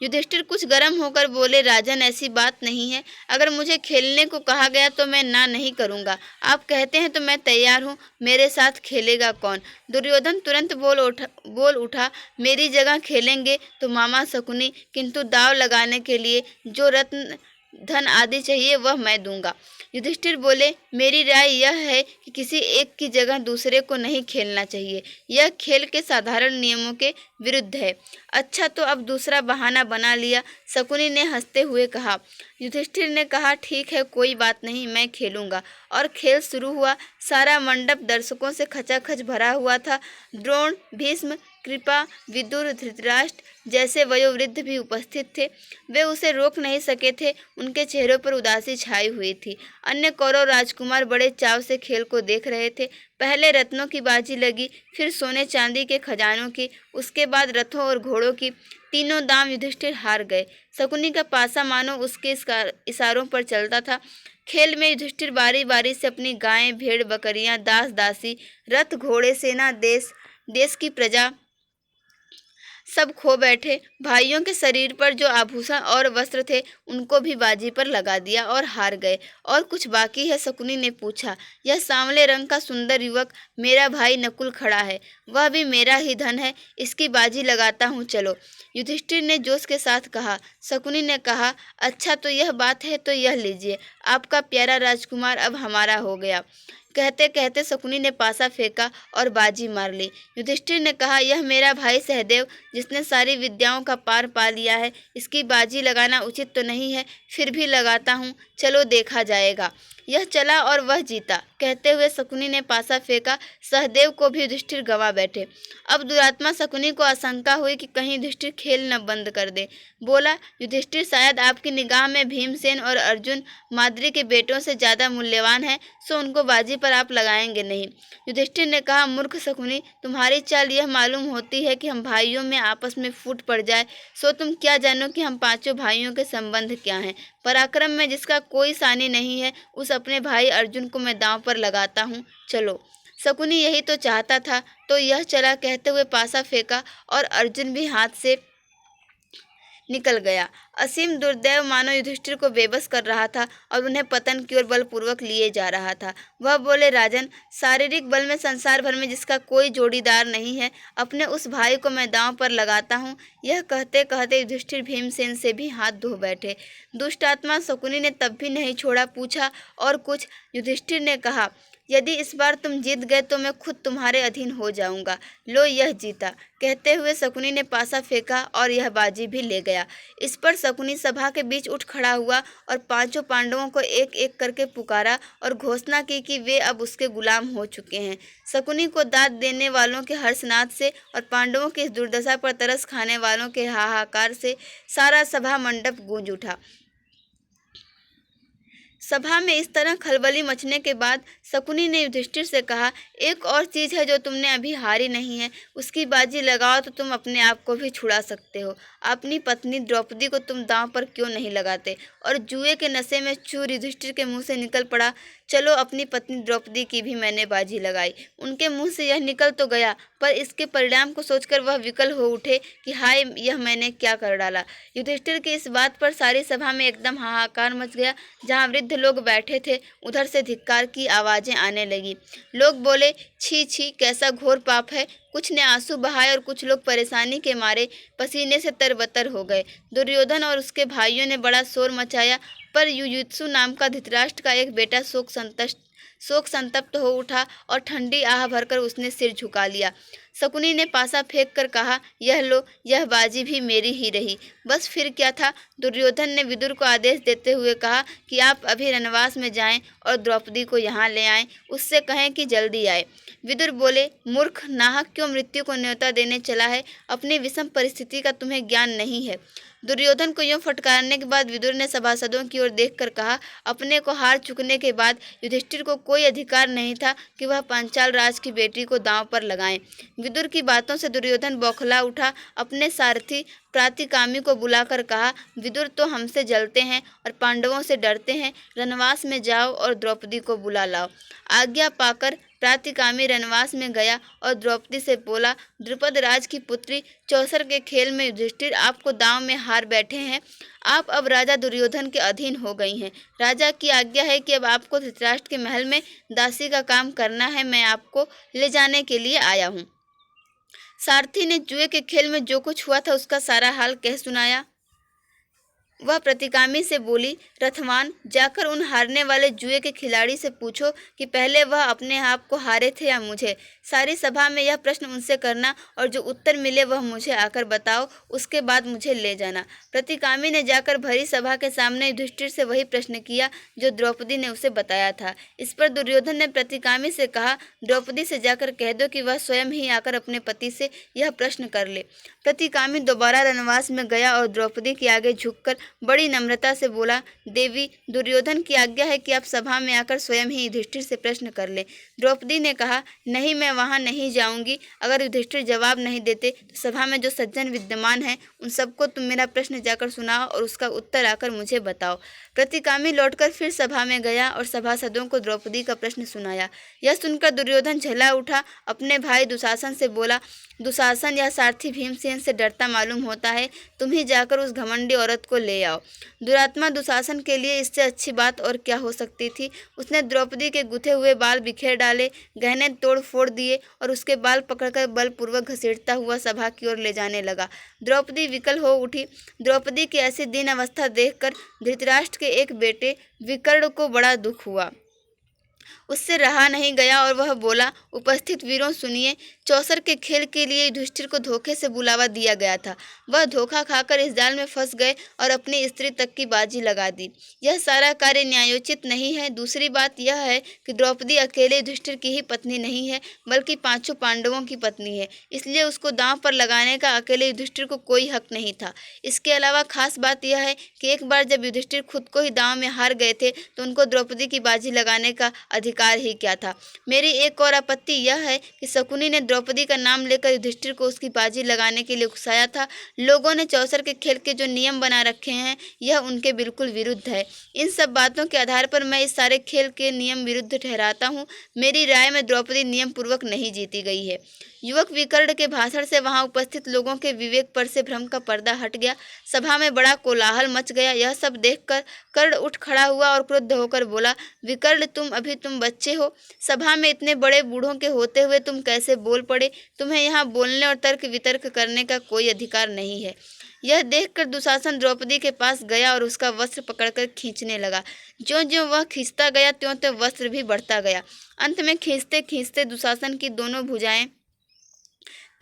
युधिष्ठिर कुछ गर्म होकर बोले, राजन, ऐसी बात नहीं है। अगर मुझे खेलने को कहा गया तो मैं ना नहीं करूँगा। आप कहते हैं तो मैं तैयार हूँ। मेरे साथ खेलेगा कौन? दुर्योधन तुरंत बोल उठा, मेरी जगह खेलेंगे तो मामा शकुनी, किंतु दाव लगाने के लिए जो रत्न धन आदि चाहिए वह मैं दूंगा। युधिष्ठिर बोले, मेरी राय यह है कि किसी एक की जगह दूसरे को नहीं खेलना चाहिए। यह खेल के साधारण नियमों के विरुद्ध है। अच्छा, तो अब दूसरा बहाना बना लिया, शकुनी ने हंसते हुए कहा। युधिष्ठिर ने कहा, ठीक है, कोई बात नहीं, मैं खेलूंगा। और खेल शुरू हुआ। सारा मंडप दर्शकों से खचाखच भरा हुआ था। द्रोण, भीष्म, कृपा, विदुर, धृतराष्ट्र जैसे वयोवृद्ध भी उपस्थित थे। वे उसे रोक नहीं सके थे। उनके चेहरों पर उदासी छाई हुई थी। अन्य कौरव राजकुमार बड़े चाव से खेल को देख रहे थे। पहले रत्नों की बाजी लगी, फिर सोने चांदी के खजानों की, उसके बाद रथों और घोड़ों की। तीनों दाम युधिष्ठिर हार गए। शकुनी का पासा मानो उसके इशारों पर चलता था। खेल में युधिष्ठिर बारी बारी से अपनी गायें, भेड़, बकरियां, दास दासी, रथ, घोड़े, सेना, देश की प्रजा सब खो बैठे। भाइयों के शरीर पर जो आभूषण और वस्त्र थे उनको भी बाजी पर लगा दिया और हार गए। और कुछ बाकी है? शकुनी ने पूछा। यह सांवले रंग का सुंदर युवक मेरा भाई नकुल खड़ा है, वह भी मेरा ही धन है, इसकी बाजी लगाता हूँ, चलो, युधिष्ठिर ने जोश के साथ कहा। शकुनी ने कहा, अच्छा, तो यह बात है तो यह लीजिए, आपका प्यारा राजकुमार अब हमारा हो गया। कहते कहते शकुनी ने पासा फेंका और बाजी मार ली। युधिष्ठिर ने कहा, यह मेरा भाई सहदेव, जिसने सारी विद्याओं का पार पा लिया है, इसकी बाजी लगाना उचित तो नहीं है, फिर भी लगाता हूँ, चलो देखा जाएगा। यह चला और वह जीता। कहते हुए शकुनी ने पासा फेंका। सहदेव को भी युधिष्ठिर गवा बैठे। अब दुरात्मा शकुनी को आशंका हुई कि कहीं युधिष्ठिर खेल न बंद कर दे। बोला, युधिष्ठिर, शायद आपकी निगाह में भीमसेन और अर्जुन माद्री के बेटों से ज़्यादा मूल्यवान है, सो उनको बाजी पर आप लगाएंगे नहीं। युधिष्ठिर ने कहा, मूर्ख शकुनी, तुम्हारी चाल यह मालूम होती है कि हम भाइयों में आपस में फूट पड़ जाए, सो तुम क्या जानो कि हम पांचों भाइयों के संबंध क्या हैं। पराक्रम में जिसका कोई सानी नहीं है, उस अपने भाई अर्जुन को मैं दांव पर लगाता हूँ, चलो। शकुनी यही तो चाहता था, तो यह चला। कहते हुए पासा फेंका और अर्जुन भी हाथ से निकल गया। असीम दुर्दैव मानो युधिष्ठिर को बेबस कर रहा था और उन्हें पतन की ओर बलपूर्वक लिए जा रहा था। वह बोले, राजन, शारीरिक बल में संसार भर में जिसका कोई जोड़ीदार नहीं है, अपने उस भाई को मैं दांव पर लगाता हूँ। यह कहते कहते युधिष्ठिर भीमसेन से भी हाथ धो बैठे। दुष्टात्मा शकुनी ने तब भी नहीं छोड़ा। पूछा, और कुछ? युधिष्ठिर ने कहा, यदि इस बार तुम जीत गए तो मैं खुद तुम्हारे अधीन हो जाऊंगा। लो यह जीता। कहते हुए शकुनी ने पासा फेंका और यह बाजी भी ले गया। इस पर शकुनी सभा के बीच उठ खड़ा हुआ और पांचों पांडवों को एक एक करके पुकारा और घोषणा की कि वे अब उसके गुलाम हो चुके हैं। शकुनी को दाद देने वालों के हर्षनाद से और पांडवों की इस दुर्दशा पर तरस खाने वालों के हाहाकार से सारा सभा मंडप गूंज उठा। सभा में इस तरह खलबली मचने के बाद शकुनी ने युधिष्ठिर से कहा, एक और चीज़ है जो तुमने अभी हारी नहीं है, उसकी बाजी लगाओ तो तुम अपने आप को भी छुड़ा सकते हो। अपनी पत्नी द्रौपदी को तुम दांव पर क्यों नहीं लगाते? और जुए के नशे में चूर युधिष्ठिर के मुंह से निकल पड़ा, चलो अपनी पत्नी द्रौपदी की भी मैंने बाजी लगाई। उनके मुंह से यह निकल तो गया, पर इसके परिणाम को सोचकर वह विकल हो उठे कि हाय, यह मैंने क्या कर डाला। युधिष्ठिर की इस बात पर सारी सभा में एकदम हाहाकार मच गया। जहाँ वृद्ध लोग बैठे थे उधर से धिक्कार की आवाजें आने लगी। लोग बोले, छी छी, कैसा घोर पाप है। कुछ ने आंसू बहाए और कुछ लोग परेशानी के मारे पसीने से तरबतर हो गए। दुर्योधन और उसके भाइयों ने बड़ा शोर मचाया, पर युयुत्सु नाम का धृतराष्ट्र का एक बेटा शोक संतप्त हो उठा और ठंडी आह भरकर उसने सिर झुका लिया। शकुनी ने पासा फेंक कर कहा, यह लो, यह बाजी भी मेरी ही रही। बस फिर क्या था। दुर्योधन ने विदुर को आदेश देते हुए कहा कि आप अभी रनवास में जाएं और द्रौपदी को यहाँ ले आएं, उससे कहें कि जल्दी आए। विदुर बोले, मूर्ख, नाहक क्यों मृत्यु को न्योता देने चला है? अपनी विषम परिस्थिति का तुम्हें ज्ञान नहीं है। दुर्योधन को यूं फटकारने के बाद विदुर ने सभासदों की ओर देखकर कहा, अपने को हार चुकने के बाद युधिष्ठिर को कोई अधिकार नहीं था कि वह पांचाल राज की बेटी को दांव पर लगाएं। विदुर की बातों से दुर्योधन बौखला उठा। अपने सारथी प्रातिकामी को बुलाकर कहा, विदुर तो हमसे जलते हैं और पांडवों से डरते हैं। रनवास में जाओ और द्रौपदी को बुला लाओ। आज्ञा पाकर प्रातिकामी रनवास में गया और द्रौपदी से बोला, द्रुपद राज की पुत्री, चौसर के खेल में युधिष्ठिर आपको दांव में हार बैठे हैं। आप अब राजा दुर्योधन के अधीन हो गई हैं। राजा की आज्ञा है कि अब आपको धृतराष्ट्र के महल में दासी का काम करना है। मैं आपको ले जाने के लिए आया हूँ। सारथी ने जुए के खेल में जो कुछ हुआ था उसका सारा हाल कह सुनाया। वह प्रतिकामी से बोली, रथवान, जाकर उन हारने वाले जुए के खिलाड़ी से पूछो कि पहले वह अपने आप को हारे थे या मुझे। सारी सभा में यह प्रश्न उनसे करना और जो उत्तर मिले वह मुझे आकर बताओ, उसके बाद मुझे ले जाना। प्रतिकामी ने जाकर भरी सभा के सामने युधिष्ठिर से वही प्रश्न किया जो द्रौपदी ने उसे बताया था। इस पर दुर्योधन ने प्रतिकामी से कहा, द्रौपदी से जाकर कह दो कि वह स्वयं ही आकर अपने पति से यह प्रश्न कर ले। प्रतिकामी दोबारा रनवास में गया और द्रौपदी के आगे झुककर बड़ी नम्रता से बोला, देवी, दुर्योधन की आज्ञा है कि आप सभा में आकर स्वयं ही युधिष्ठिर से प्रश्न कर लें। द्रौपदी ने कहा, नहीं, मैं वहां नहीं जाऊंगी। अगर युधिष्ठिर जवाब नहीं देते तो सभा में जो सज्जन विद्यमान हैं उन सबको तुम मेरा प्रश्न जाकर सुनाओ और उसका उत्तर आकर मुझे बताओ। प्रतिकामी लौटकर फिर सभा में गया और सभासदों को द्रौपदी का प्रश्न सुनाया। यह सुनकर दुर्योधन झला उठा। अपने भाई दुशासन से बोला, दुशासन, यह सारथी भीमसेन से डरता मालूम होता है। तुम ही जाकर उस घमंडी औरत को ले आओ। दुरात्मा दुशासन के लिए इससे अच्छी बात और क्या हो सकती थी। उसने द्रौपदी के गुथे हुए बाल बिखेर डाले, गहने तोड़ फोड़ दिए और उसके बाल पकड़कर बलपूर्वक घसीटता हुआ सभा की ओर ले जाने लगा। द्रौपदी विकल हो उठी। द्रौपदी की ऐसी दीन अवस्था देखकर धृतराष्ट्र के एक बेटे विकर्ण को बड़ा दुख हुआ। उससे रहा नहीं गया और वह बोला, उपस्थित वीरों सुनिए, चौसर के खेल के लिए युधिष्ठिर को धोखे से बुलावा दिया गया था। वह धोखा खाकर इस जाल में फंस गए और अपनी स्त्री तक की बाजी लगा दी। यह सारा कार्य न्यायोचित नहीं है। दूसरी बात यह है कि द्रौपदी अकेले युधिष्ठिर की ही पत्नी नहीं है, बल्कि पांचों पांडवों की पत्नी है, इसलिए उसको दांव पर लगाने का अकेले युधिष्ठिर को कोई हक नहीं था। इसके अलावा खास बात यह है कि एक बार जब युधिष्ठिर खुद को ही दांव में हार गए थे तो उनको द्रौपदी की बाजी लगाने का अधिकार ही क्या था। मेरी एक और आपत्ति यह है कि शकुनी ने द्रौपदी का नाम लेकर युधिष्ठिर को उसकी बाजी लगाने के लिए उकसाया था। लोगों ने चौसर के खेल के जो नियम बना रखे हैं यह उनके बिल्कुल विरुद्ध है। इन सब बातों के आधार पर मैं इस सारे खेल के नियम विरुद्ध ठहराता हूँ। मेरी राय में द्रौपदी नियम पूर्वक नहीं जीती गई है। युवक विकर्ण के भाषण से वहां उपस्थित लोगों के विवेक पर से भ्रम का पर्दा हट गया। सभा में बड़ा कोलाहल मच गया। यह सब देखकर कर्ण उठ खड़ा हुआ और क्रुद्ध होकर बोला, विकर्ण, तुम बच्चे हो। सभा में इतने बड़े बूढ़ों के होते हुए तुम कैसे बोल पड़े? तुम्हें यहाँ बोलने और तर्क वितर्क करने का कोई अधिकार नहीं है। यह देखकर दुशासन द्रौपदी के पास गया और उसका वस्त्र पकड़कर खींचने लगा। ज्यों-ज्यों वह खींचता गया त्यों-त्यों वस्त्र भी बढ़ता गया। अंत में खींचते-खींचते दुशासन की दोनों भुजाएं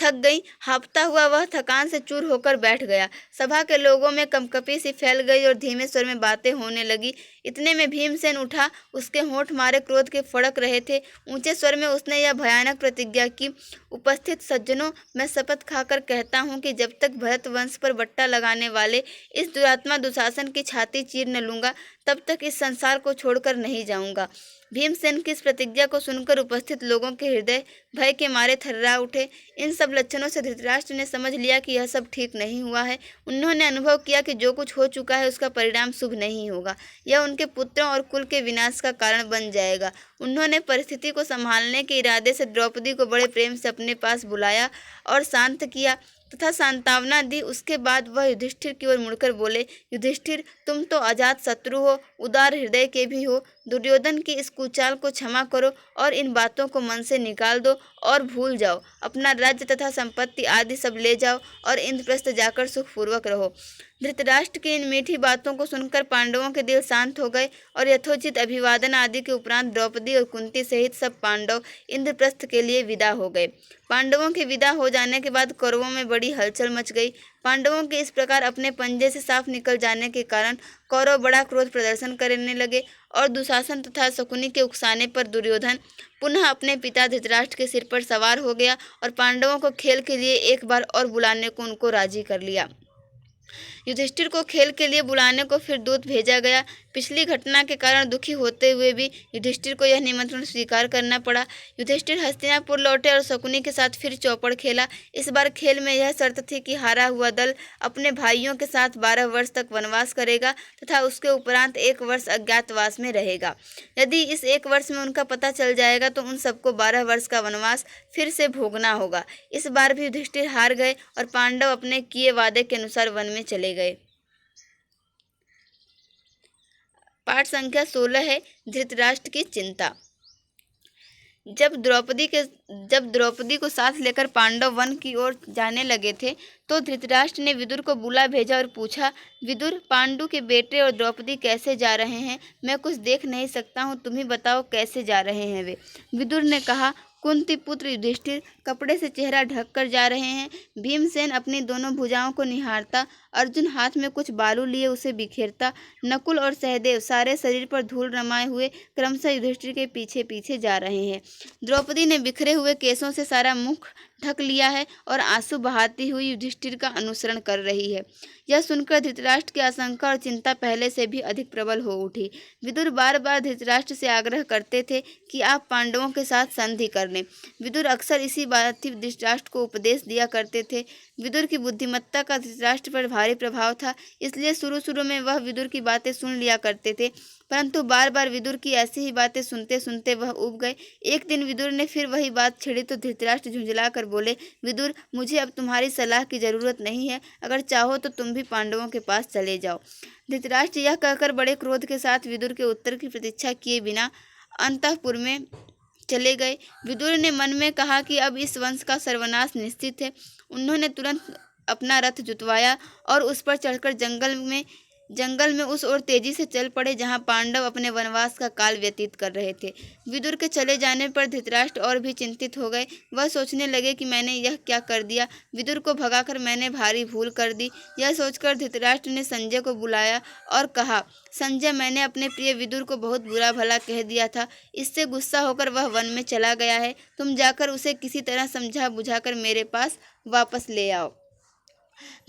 थक गई। हाँफता हुआ वह थकान से चूर होकर बैठ गया। सभा के लोगों में कंपकपी सी फैल गई और धीमे स्वर में बातें होने लगी। इतने में भीमसेन उठा। उसके होंठ मारे क्रोध के फड़क रहे थे। ऊंचे स्वर में उसने यह भयानक प्रतिज्ञा की, उपस्थित सज्जनों, मैं शपथ खाकर कहता हूँ कि जब तक भरत वंश पर बट्टा लगाने वाले इस दुरात्मा दुशासन की छाती चीर न लूंगा, तब तक इस संसार को छोड़कर नहीं जाऊंगा। भीमसेन की इस प्रतिज्ञा को सुनकर उपस्थित लोगों के हृदय भय के मारे थर्रा उठे। इन सब लक्षणों से धृतराष्ट्र ने समझ लिया कि यह सब ठीक नहीं हुआ है। उन्होंने अनुभव किया कि जो कुछ हो चुका है उसका परिणाम शुभ नहीं होगा। यह उनके पुत्रों और कुल के विनाश का कारण बन जाएगा। उन्होंने परिस्थिति को संभालने के इरादे से द्रौपदी को बड़े प्रेम से अपने पास बुलाया और शांत किया तथा सांत्वना दी। उसके बाद वह युधिष्ठिर की ओर मुड़कर बोले, युधिष्ठिर, तुम तो अजात शत्रु हो, उदार हृदय के भी हो। दुर्योधन की इस कुचाल को क्षमा करो और इन बातों को मन से निकाल दो और भूल जाओ। अपना राज्य तथा संपत्ति आदि सब ले जाओ और इंद्रप्रस्थ जाकर सुखपूर्वक रहो। धृतराष्ट्र की इन मीठी बातों को सुनकर पांडवों के दिल शांत हो गए और यथोचित अभिवादन आदि के उपरांत द्रौपदी और कुंती सहित सब पांडव इंद्रप्रस्थ के लिए विदा हो गए। पांडवों के विदा हो जाने के बाद कौरवों में बड़ी हलचल मच गई। पांडवों के इस प्रकार अपने पंजे से साफ निकल जाने के कारण कौरव बड़ा क्रोध प्रदर्शन करने लगे और दुशासन तथा शकुनी के उकसाने पर दुर्योधन पुनः अपने पिता धृतराष्ट्र के सिर पर सवार हो गया और पांडवों को खेल के लिए एक बार और बुलाने को उनको राजी कर लिया। युधिष्ठिर को खेल के लिए बुलाने को फिर दूत भेजा गया। पिछली घटना के कारण दुखी होते हुए भी युधिष्ठिर को यह निमंत्रण स्वीकार करना पड़ा। युधिष्ठिर हस्तिनापुर लौटे और शकुनी के साथ फिर चौपड़ खेला। इस बार खेल में यह शर्त थी कि हारा हुआ दल अपने भाइयों के साथ 12 वर्ष तक वनवास करेगा तथा उसके उपरांत 1 वर्ष अज्ञातवास में रहेगा। यदि इस 1 वर्ष में उनका पता चल जाएगा तो उन सबको 12 वर्ष का वनवास फिर से भोगना होगा। इस बार भी युधिष्ठिर हार गए और पांडव अपने किए वादे के अनुसार वन में चले गए। पाठ संख्या 16 है, धृतराष्ट्र की चिंता। जब द्रौपदी को साथ लेकर पांडव वन की ओर जाने लगे थे तो धृतराष्ट्र ने विदुर को बुला भेजा और पूछा, विदुर, पांडु के बेटे और द्रौपदी कैसे जा रहे हैं? मैं कुछ देख नहीं सकता हूँ, तुम ही बताओ कैसे जा रहे हैं वे। विदुर ने कहा, कुंती पुत्र युधिष्ठिर कपड़े से चेहरा ढककर जा रहे हैं। भीमसेन अपनी दोनों भुजाओं को निहारता, अर्जुन हाथ में कुछ बालू लिए उसे बिखेरता, नकुल और सहदेव सारे शरीर पर धूल रमाए हुए क्रमशः युधिष्ठिर के पीछे पीछे जा रहे हैं। द्रौपदी ने बिखरे हुए केसों से सारा मुख ढक लिया है और आंसू बहाती हुई युधिष्ठिर का अनुसरण कर रही है। यह सुनकर धृतराष्ट्र की आशंका और चिंता पहले से भी अधिक प्रबल हो उठी। विदुर बार बार धृतराष्ट्र से आग्रह करते थे कि आप पांडवों के साथ संधि कर लें। विदुर अक्सर इसी बात धृतराष्ट्र को उपदेश दिया करते थे। विदुर की बुद्धिमत्ता का धृतराष्ट्र पर भारी प्रभाव था, इसलिए शुरू में वह विदुर की बातें सुन लिया करते थे, परंतु बार बार विदुर की ऐसी ही बातें सुनते सुनते वह ऊब गए। एक दिन विदुर ने फिर वही बात छेड़ी तो धृतराष्ट्र झुंझला कर बोले, विदुर, मुझे अब तुम्हारी सलाह की जरूरत नहीं है, अगर चाहो तो तुम भी पांडवों के पास चले जाओ। धृतराष्ट्र यह कहकर बड़े क्रोध के साथ विदुर के उत्तर की प्रतीक्षा किए बिना अंतःपुर में चले गए। विदुर ने मन में कहा कि अब इस वंश का सर्वनाश निश्चित है। उन्होंने तुरंत अपना रथ जुतवाया और उस पर चढ़कर जंगल में उस ओर तेजी से चल पड़े जहां पांडव अपने वनवास का काल व्यतीत कर रहे थे। विदुर के चले जाने पर धृतराष्ट्र और भी चिंतित हो गए। वह सोचने लगे कि मैंने यह क्या कर दिया, विदुर को भगाकर मैंने भारी भूल कर दी। यह सोचकर धृतराष्ट्र ने संजय को बुलाया और कहा, संजय, मैंने अपने प्रिय विदुर को बहुत बुरा भला कह दिया था, इससे गुस्सा होकर वह वन में चला गया है। तुम जाकर उसे किसी तरह समझा बुझाकर मेरे पास वापस ले आओ।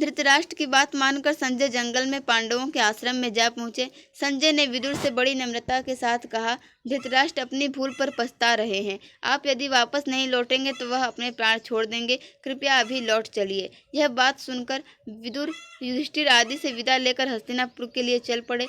धृतराष्ट्र की बात मानकर संजय जंगल में पांडवों के आश्रम में जा पहुंचे। संजय ने विदुर से बड़ी नम्रता के साथ कहा, धृतराष्ट्र अपनी भूल पर पछता रहे हैं। आप यदि वापस नहीं लौटेंगे तो वह अपने प्राण छोड़ देंगे। कृपया अभी लौट चलिए। यह बात सुनकर विदुर युधिष्ठिर आदि से विदा लेकर हस्तिनापुर के लिए चल पड़े।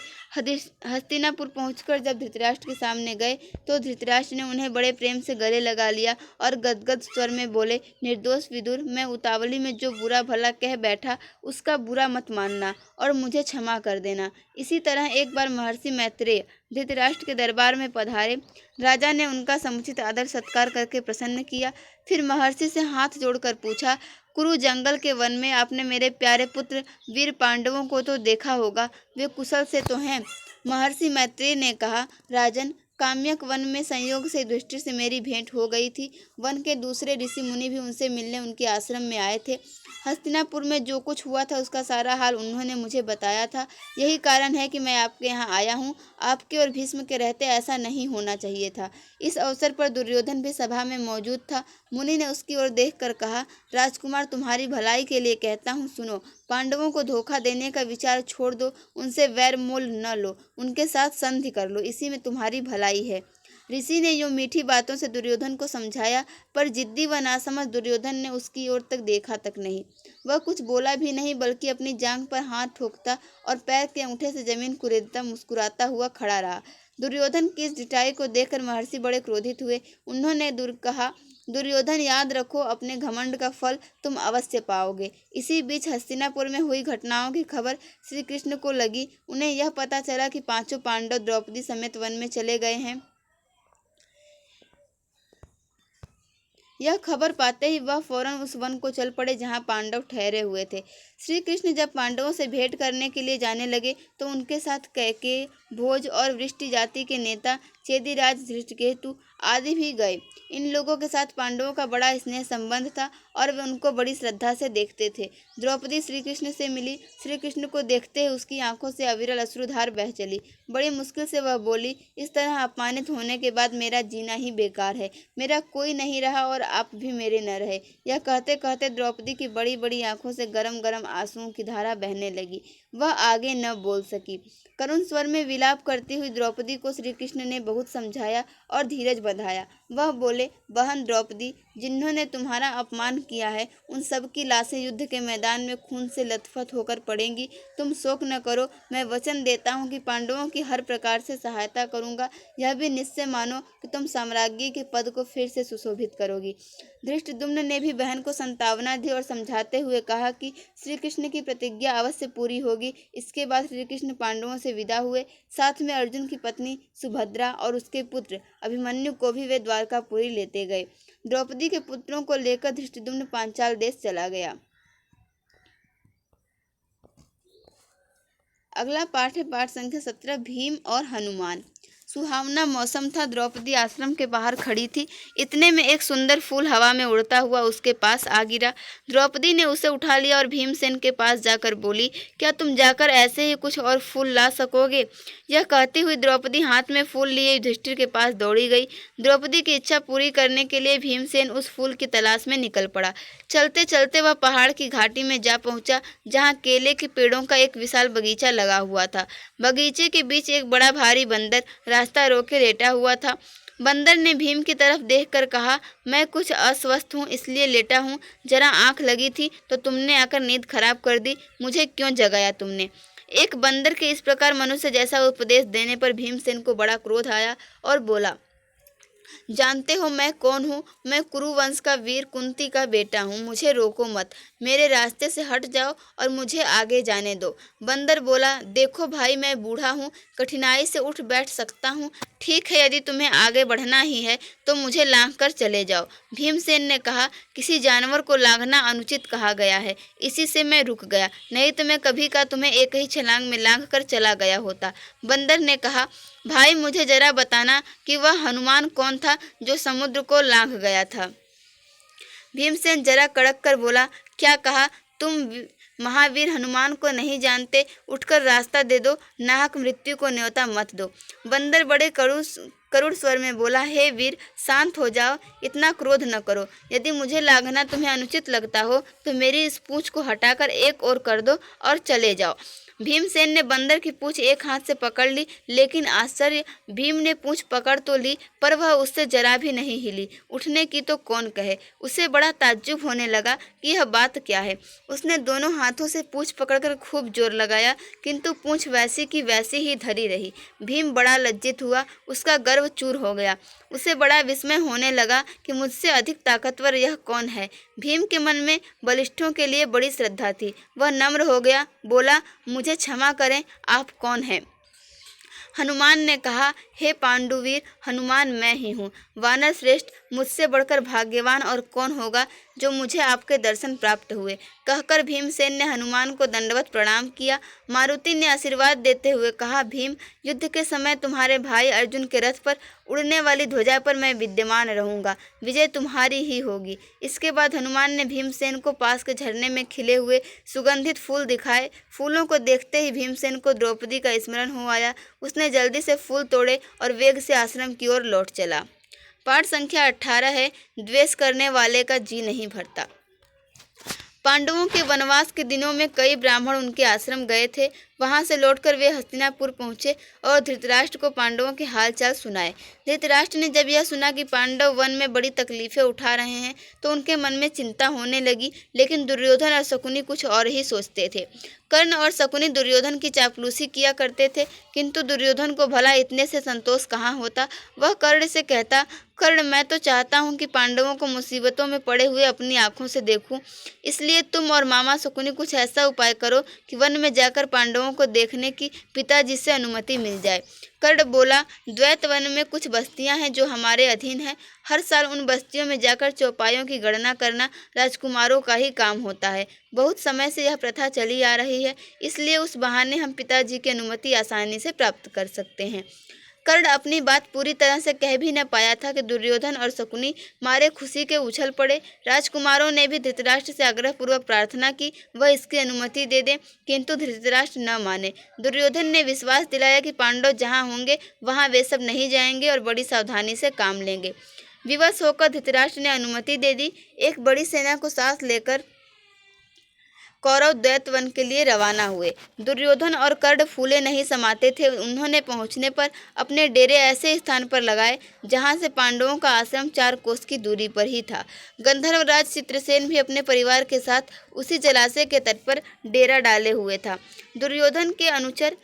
हस्तिनापुर पहुंचकर जब धृतराष्ट्र के सामने गए तो धृतराष्ट्र ने उन्हें बड़े प्रेम से गले लगा लिया और गदगद स्वर में बोले, निर्दोष विदुर, मैं उतावली में जो बुरा भला कह बैठा उसका बुरा मत मानना और मुझे क्षमा कर देना। इसी तरह एक बार महर्षि मैत्रेय धृतराष्ट्र के दरबार में पधारे। राजा ने उनका समुचित आदर सत्कार करके प्रसन्न किया। फिर महर्षि से हाथ जोड़कर पूछा, कुरु जंगल के वन में आपने मेरे प्यारे पुत्र वीर पांडवों को तो देखा होगा, वे कुशल से तो हैं। महर्षि मैत्रेय ने कहा, राजन, काम्यक वन में संयोग से युधिष्ठिर से मेरी भेंट हो गई थी। वन के दूसरे ऋषि मुनि भी उनसे मिलने उनके आश्रम में आए थे। हस्तिनापुर में जो कुछ हुआ था उसका सारा हाल उन्होंने मुझे बताया था। यही कारण है कि मैं आपके यहाँ आया हूँ। आपके और भीष्म के रहते ऐसा नहीं होना चाहिए था। इस अवसर पर दुर्योधन भी सभा में मौजूद था। मुनि ने उसकी ओर देखकर कहा, राजकुमार, तुम्हारी भलाई के लिए कहता हूँ, सुनो। पांडवों को धोखा देने का विचार छोड़ दो, उनसे वैर मोल न लो, उनके साथ संधि कर लो, इसी में तुम्हारी भलाई है। ऋषि ने यूं मीठी बातों से दुर्योधन को समझाया, पर जिद्दी व नासमझ दुर्योधन ने उसकी ओर तक देखा तक नहीं। वह कुछ बोला भी नहीं, बल्कि अपनी जांघ पर हाथ ठोकता और पैर के अंगूठे से जमीन कुरेदता मुस्कुराता हुआ खड़ा रहा। दुर्योधन की इस ढिठाई को देखकर महर्षि बड़े क्रोधित हुए। उन्होंने कहा, दुर्योधन, याद रखो, अपने घमंड का फल तुम अवश्य पाओगे। इसी बीच हस्तिनापुर में हुई घटनाओं की खबर श्री कृष्ण को लगी। उन्हें यह पता चला कि पांचों पांडव द्रौपदी समेत वन में चले गए हैं। यह खबर पाते ही वह फौरन उस वन को चल पड़े जहाँ पांडव ठहरे हुए थे। श्री कृष्ण जब पांडवों से भेंट करने के लिए जाने लगे तो उनके साथ कैकेयी, भोज और वृष्टि जाति के नेता चेदिराज, धृष्टकेतु आदि भी गए। इन लोगों के साथ पांडवों का बड़ा स्नेह संबंध था और वे उनको बड़ी श्रद्धा से देखते थे। द्रौपदी श्री कृष्ण से मिली। श्री कृष्ण को देखते ही उसकी आंखों से अविरल अश्रुधार बह चली। बड़ी मुश्किल से वह बोली, इस तरह अपमानित होने के बाद मेरा जीना ही बेकार है। मेरा कोई नहीं रहा और आप भी मेरे न रहे। यह कहते कहते द्रौपदी की बड़ी बड़ी आंखों से गरम गरम आंसुओं की धारा बहने लगी। वह आगे न बोल सकी। करुण स्वर में विलाप करती हुई द्रौपदी को श्री कृष्ण ने बहुत समझाया और धीरज बंधाया। वह बोले, बहन द्रौपदी, जिन्होंने तुम्हारा अपमान किया है उन सब की लाशें युद्ध के मैदान में खून से लथपथ होकर पड़ेंगी। तुम शोक न करो। मैं वचन देता हूँ कि पांडवों की हर प्रकार से सहायता करूँगा। यह भी निश्चय मानो कि तुम साम्राज्ञी के पद को फिर से सुशोभित करोगी। धृष्टद्युम्न ने भी बहन को सांत्वना दी और समझाते हुए कहा कि श्री कृष्ण की प्रतिज्ञा अवश्य पूरी होगी। इसके बाद श्री कृष्ण पांडवों से विदा हुए। साथ में अर्जुन की पत्नी सुभद्रा और उसके पुत्र अभिमन्यु को भी वे द्वारकापुरी लेते गए। द्रौपदी के पुत्रों को लेकर धृष्टद्युम्न पांचाल देश चला गया। अगला पाठ है पाठ संख्या 17, भीम और हनुमान। सुहावना मौसम था। द्रौपदी आश्रम के बाहर खड़ी थी। इतने में एक सुंदर फूल हवा में उड़ता हुआ उसके पास आ गिरा। द्रौपदी ने उसे उठा लिया और भीमसेन के पास जाकर बोली, क्या तुम जाकर ऐसे ही कुछ और फूल ला सकोगे? यह कहती हुई द्रौपदी हाथ में फूल लिए युधिष्ठिर के पास दौड़ी गई। द्रौपदी की इच्छा पूरी करने के लिए भीमसेन उस फूल की तलाश में निकल पड़ा। चलते चलते वह पहाड़ की घाटी में जा पहुंचा, जहाँ केले के पेड़ों का एक विशाल बगीचा लगा हुआ था। बगीचे के बीच एक बड़ा भारी बंदर रास्ता रोके लेटा हुआ था। बंदर ने भीम की तरफ देखकर कहा, मैं कुछ अस्वस्थ हूँ इसलिए लेटा हूँ। जरा आंख लगी थी तो तुमने आकर नींद खराब कर दी। मुझे क्यों जगाया तुमने? एक बंदर के इस प्रकार मनुष्य जैसा उपदेश देने पर भीमसेन को बड़ा क्रोध आया और बोला, जानते हो मैं कौन हूँ? मैं कुरुवंश का वीर कुंती का बेटा हूँ। मुझे रोको मत। मेरे रास्ते से हट जाओ और मुझे आगे जाने दो। बंदर बोला, देखो भाई, मैं बूढ़ा हूँ, कठिनाई से उठ बैठ सकता हूँ। ठीक है, यदि तुम्हें आगे बढ़ना ही है तो मुझे लांघ कर चले जाओ। भीमसेन ने कहा, किसी जानवर को लांघना अनुचित कहा गया है, इसी से मैं रुक गया, नहीं तो मैं कभी का तुम्हें एक ही छलांग में लांघ कर चला गया होता। बंदर ने कहा, भाई मुझे जरा बताना कि वह हनुमान कौन था जो समुद्र को लांघ गया था। भीमसेन जरा कड़क कर बोला, क्या कहा? तुम महावीर हनुमान को नहीं जानते? उठकर रास्ता दे दो, नाहक मृत्यु को न्योता मत दो। बंदर बड़े करुण स्वर में बोला, हे वीर, शांत हो जाओ, इतना क्रोध न करो। यदि मुझे लांघना तुम्हें अनुचित लगता हो तो मेरी इस पूंछ को हटाकर एक ओर कर दो और चले जाओ। भीमसेन ने बंदर की पूंछ एक हाथ से पकड़ ली, लेकिन आश्चर्य, भीम ने पूंछ पकड़ तो ली पर वह उससे जरा भी नहीं हिली। उठने की तो कौन कहे। उसे बड़ा ताज्जुब होने लगा कि यह बात क्या है। उसने दोनों हाथों से पूंछ पकड़कर खूब जोर लगाया, किंतु पूंछ वैसी की वैसी ही धरी रही। भीम बड़ा लज्जित हुआ, उसका गर्व चूर हो गया। उसे बड़ा विस्मय होने लगा कि मुझसे अधिक ताकतवर यह कौन है। भीम के मन में बलिष्ठों के लिए बड़ी श्रद्धा थी। वह नम्र हो गया, बोला, मुझे क्षमा करें, आप कौन हैं? हनुमान ने कहा, हे पांडुवीर, हनुमान मैं ही हूँ। वानर श्रेष्ठ, मुझसे बढ़कर भाग्यवान और कौन होगा? जो मुझे आपके दर्शन प्राप्त हुए। कहकर भीमसेन ने हनुमान को दंडवत प्रणाम किया। मारुति ने आशीर्वाद देते हुए कहा, भीम, युद्ध के समय तुम्हारे भाई अर्जुन के रथ पर उड़ने वाली ध्वजा पर मैं विद्यमान रहूंगा। विजय तुम्हारी ही होगी। इसके बाद हनुमान ने भीमसेन को पास के झरने में खिले हुए सुगंधित फूल दिखाए। फूलों को देखते ही भीमसेन को द्रौपदी का स्मरण हो आया। उसने जल्दी से फूल तोड़े और वेग से आश्रम की ओर लौट चला। पाठ संख्या 18 है, द्वेष करने वाले का जी नहीं भरता। पांडवों के वनवास के दिनों में कई ब्राह्मण उनके आश्रम गए थे। वहां से लौटकर वे हस्तिनापुर पहुंचे और धृतराष्ट्र को पांडवों के हालचाल सुनाए। धृतराष्ट्र ने जब यह सुना कि पांडव वन में बड़ी तकलीफें उठा रहे हैं तो उनके मन में चिंता होने लगी। लेकिन दुर्योधन और शकुनी कुछ और ही सोचते थे। कर्ण और शकुनी दुर्योधन की चापलूसी किया करते थे, किंतु दुर्योधन को भला इतने से संतोष कहाँ होता। वह कर्ण से कहता, कर्ण, मैं तो चाहता हूँ कि पांडवों को मुसीबतों में पड़े हुए अपनी आंखों से देखूं। इसलिए तुम और मामा शकुनी कुछ ऐसा उपाय करो कि वन में जाकर पांडवों को देखने की पिताजी से अनुमति मिल जाए। कर्ण बोला, द्वैत वन में कुछ बस्तियां हैं जो हमारे अधीन हैं। हर साल उन बस्तियों में जाकर चौपायों की गणना करना राजकुमारों का ही काम होता है। बहुत समय से यह प्रथा चली आ रही है, इसलिए उस बहाने हम पिताजी की अनुमति आसानी से प्राप्त कर सकते हैं। कर्ण अपनी बात पूरी तरह से कह भी न पाया था कि दुर्योधन और शकुनी मारे खुशी के उछल पड़े। राजकुमारों ने भी धृतराष्ट्र से आग्रहपूर्वक प्रार्थना की वह इसकी अनुमति दे दे, किंतु धृतराष्ट्र न माने। दुर्योधन ने विश्वास दिलाया कि पांडव जहाँ होंगे वहाँ वे सब नहीं जाएंगे और बड़ी सावधानी से काम लेंगे। विवश होकर धृतराष्ट्र ने अनुमति दे दी। एक बड़ी सेना को साथ लेकर कौरव द्वैत वन के लिए रवाना हुए। दुर्योधन और कर्ण फूले नहीं समाते थे। उन्होंने पहुंचने पर अपने डेरे ऐसे स्थान पर लगाए जहां से पांडवों का आश्रम 4 कोस की दूरी पर ही था। गंधर्वराज चित्रसेन भी अपने परिवार के साथ उसी जलाशय के तट पर डेरा डाले हुए था। दुर्योधन के अनुचर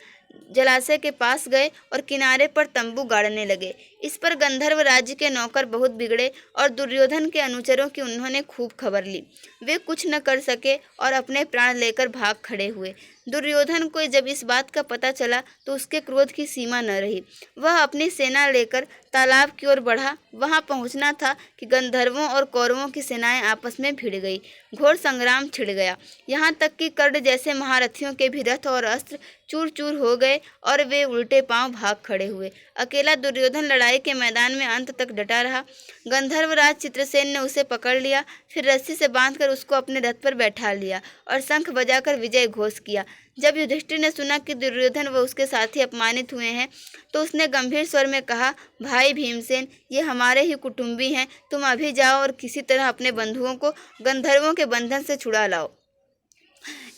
जलाशय के पास गए और किनारे पर तंबू गाड़ने लगे। इस पर गंधर्व राज्य के नौकर बहुत बिगड़े और दुर्योधन के अनुचरों की उन्होंने खूब खबर ली। वे कुछ न कर सके और अपने प्राण लेकर भाग खड़े हुए। दुर्योधन को जब इस बात का पता चला तो उसके क्रोध की सीमा न रही। वह अपनी सेना लेकर तालाब की ओर बढ़ा। वहां पहुंचना था कि गंधर्वों और कौरवों की सेनाएं आपस में भिड़ गई। घोर संग्राम छिड़ गया। यहाँ तक कि कर्ण जैसे महारथियों के भी रथ और अस्त्र चूर चूर हो गए और वे उल्टे पांव भाग खड़े हुए। अकेला दुर्योधन लड़ाई के मैदान में अंत तक डटा रहा। गंधर्वराज चित्रसेन ने उसे पकड़ लिया, फिर रस्सी से बांधकर उसको अपने रथ पर बैठा लिया और शंख बजाकर विजय घोष किया। जब युधिष्ठिर ने सुना कि दुर्योधन व उसके साथी अपमानित हुए हैं तो उसने गंभीर स्वर में कहा, भाई भीमसेन, ये हमारे ही कुटुंबी हैं। तुम अभी जाओ और किसी तरह अपने बंधुओं को गंधर्वों के बंधन से छुड़ा लाओ।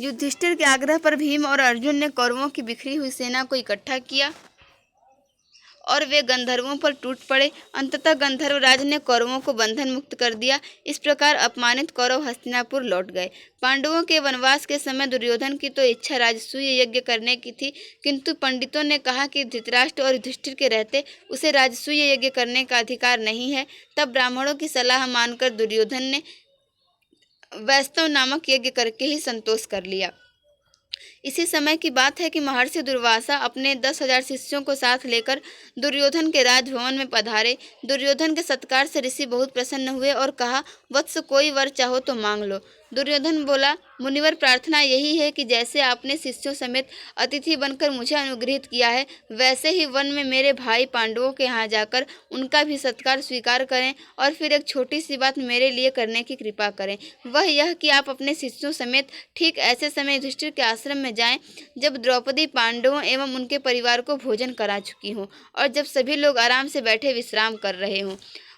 युधिष्ठिर के आग्रह पर भीम और अर्जुन ने कौरवों की बिखरी हुई सेना को इकट्ठा किया और वे गंधर्वों पर टूट पड़े। अंततः गंधर्वराज ने कौरवों को बंधन मुक्त कर दिया। इस प्रकार अपमानित कौरव हस्तिनापुर लौट गए। पांडवों के वनवास के समय दुर्योधन की तो इच्छा राजसूय यज्ञ करने की थी, किंतु पंडितों ने कहा कि धृतराष्ट्र और युधिष्ठिर के रहते उसे राजसूय यज्ञ करने का अधिकार नहीं है। तब ब्राह्मणों की सलाह मानकर दुर्योधन ने वैष्णव नामक यज्ञ करके ही संतोष कर लिया। इसी समय की बात है कि महर्षि दुर्वासा अपने 10,000 शिष्यों को साथ लेकर दुर्योधन के राजभवन में पधारे। दुर्योधन के सत्कार से ऋषि बहुत प्रसन्न हुए और कहा, वत्स, कोई वर चाहो तो मांग लो। दुर्योधन बोला, मुनिवर, प्रार्थना यही है कि जैसे आपने शिष्यों समेत अतिथि बनकर मुझे अनुग्रहित किया है, वैसे ही वन में मेरे भाई पांडवों के यहाँ जाकर उनका भी सत्कार स्वीकार करें और फिर एक छोटी सी बात मेरे लिए करने की कृपा करें। वह यह कि आप अपने शिष्यों समेत ठीक ऐसे समय युधिष्ठिर के आश्रम में जाएं जब द्रौपदी पांडवों एवं उनके परिवार को भोजन करा चुकी हों और जब सभी लोग आराम से बैठे विश्राम कर रहे हों।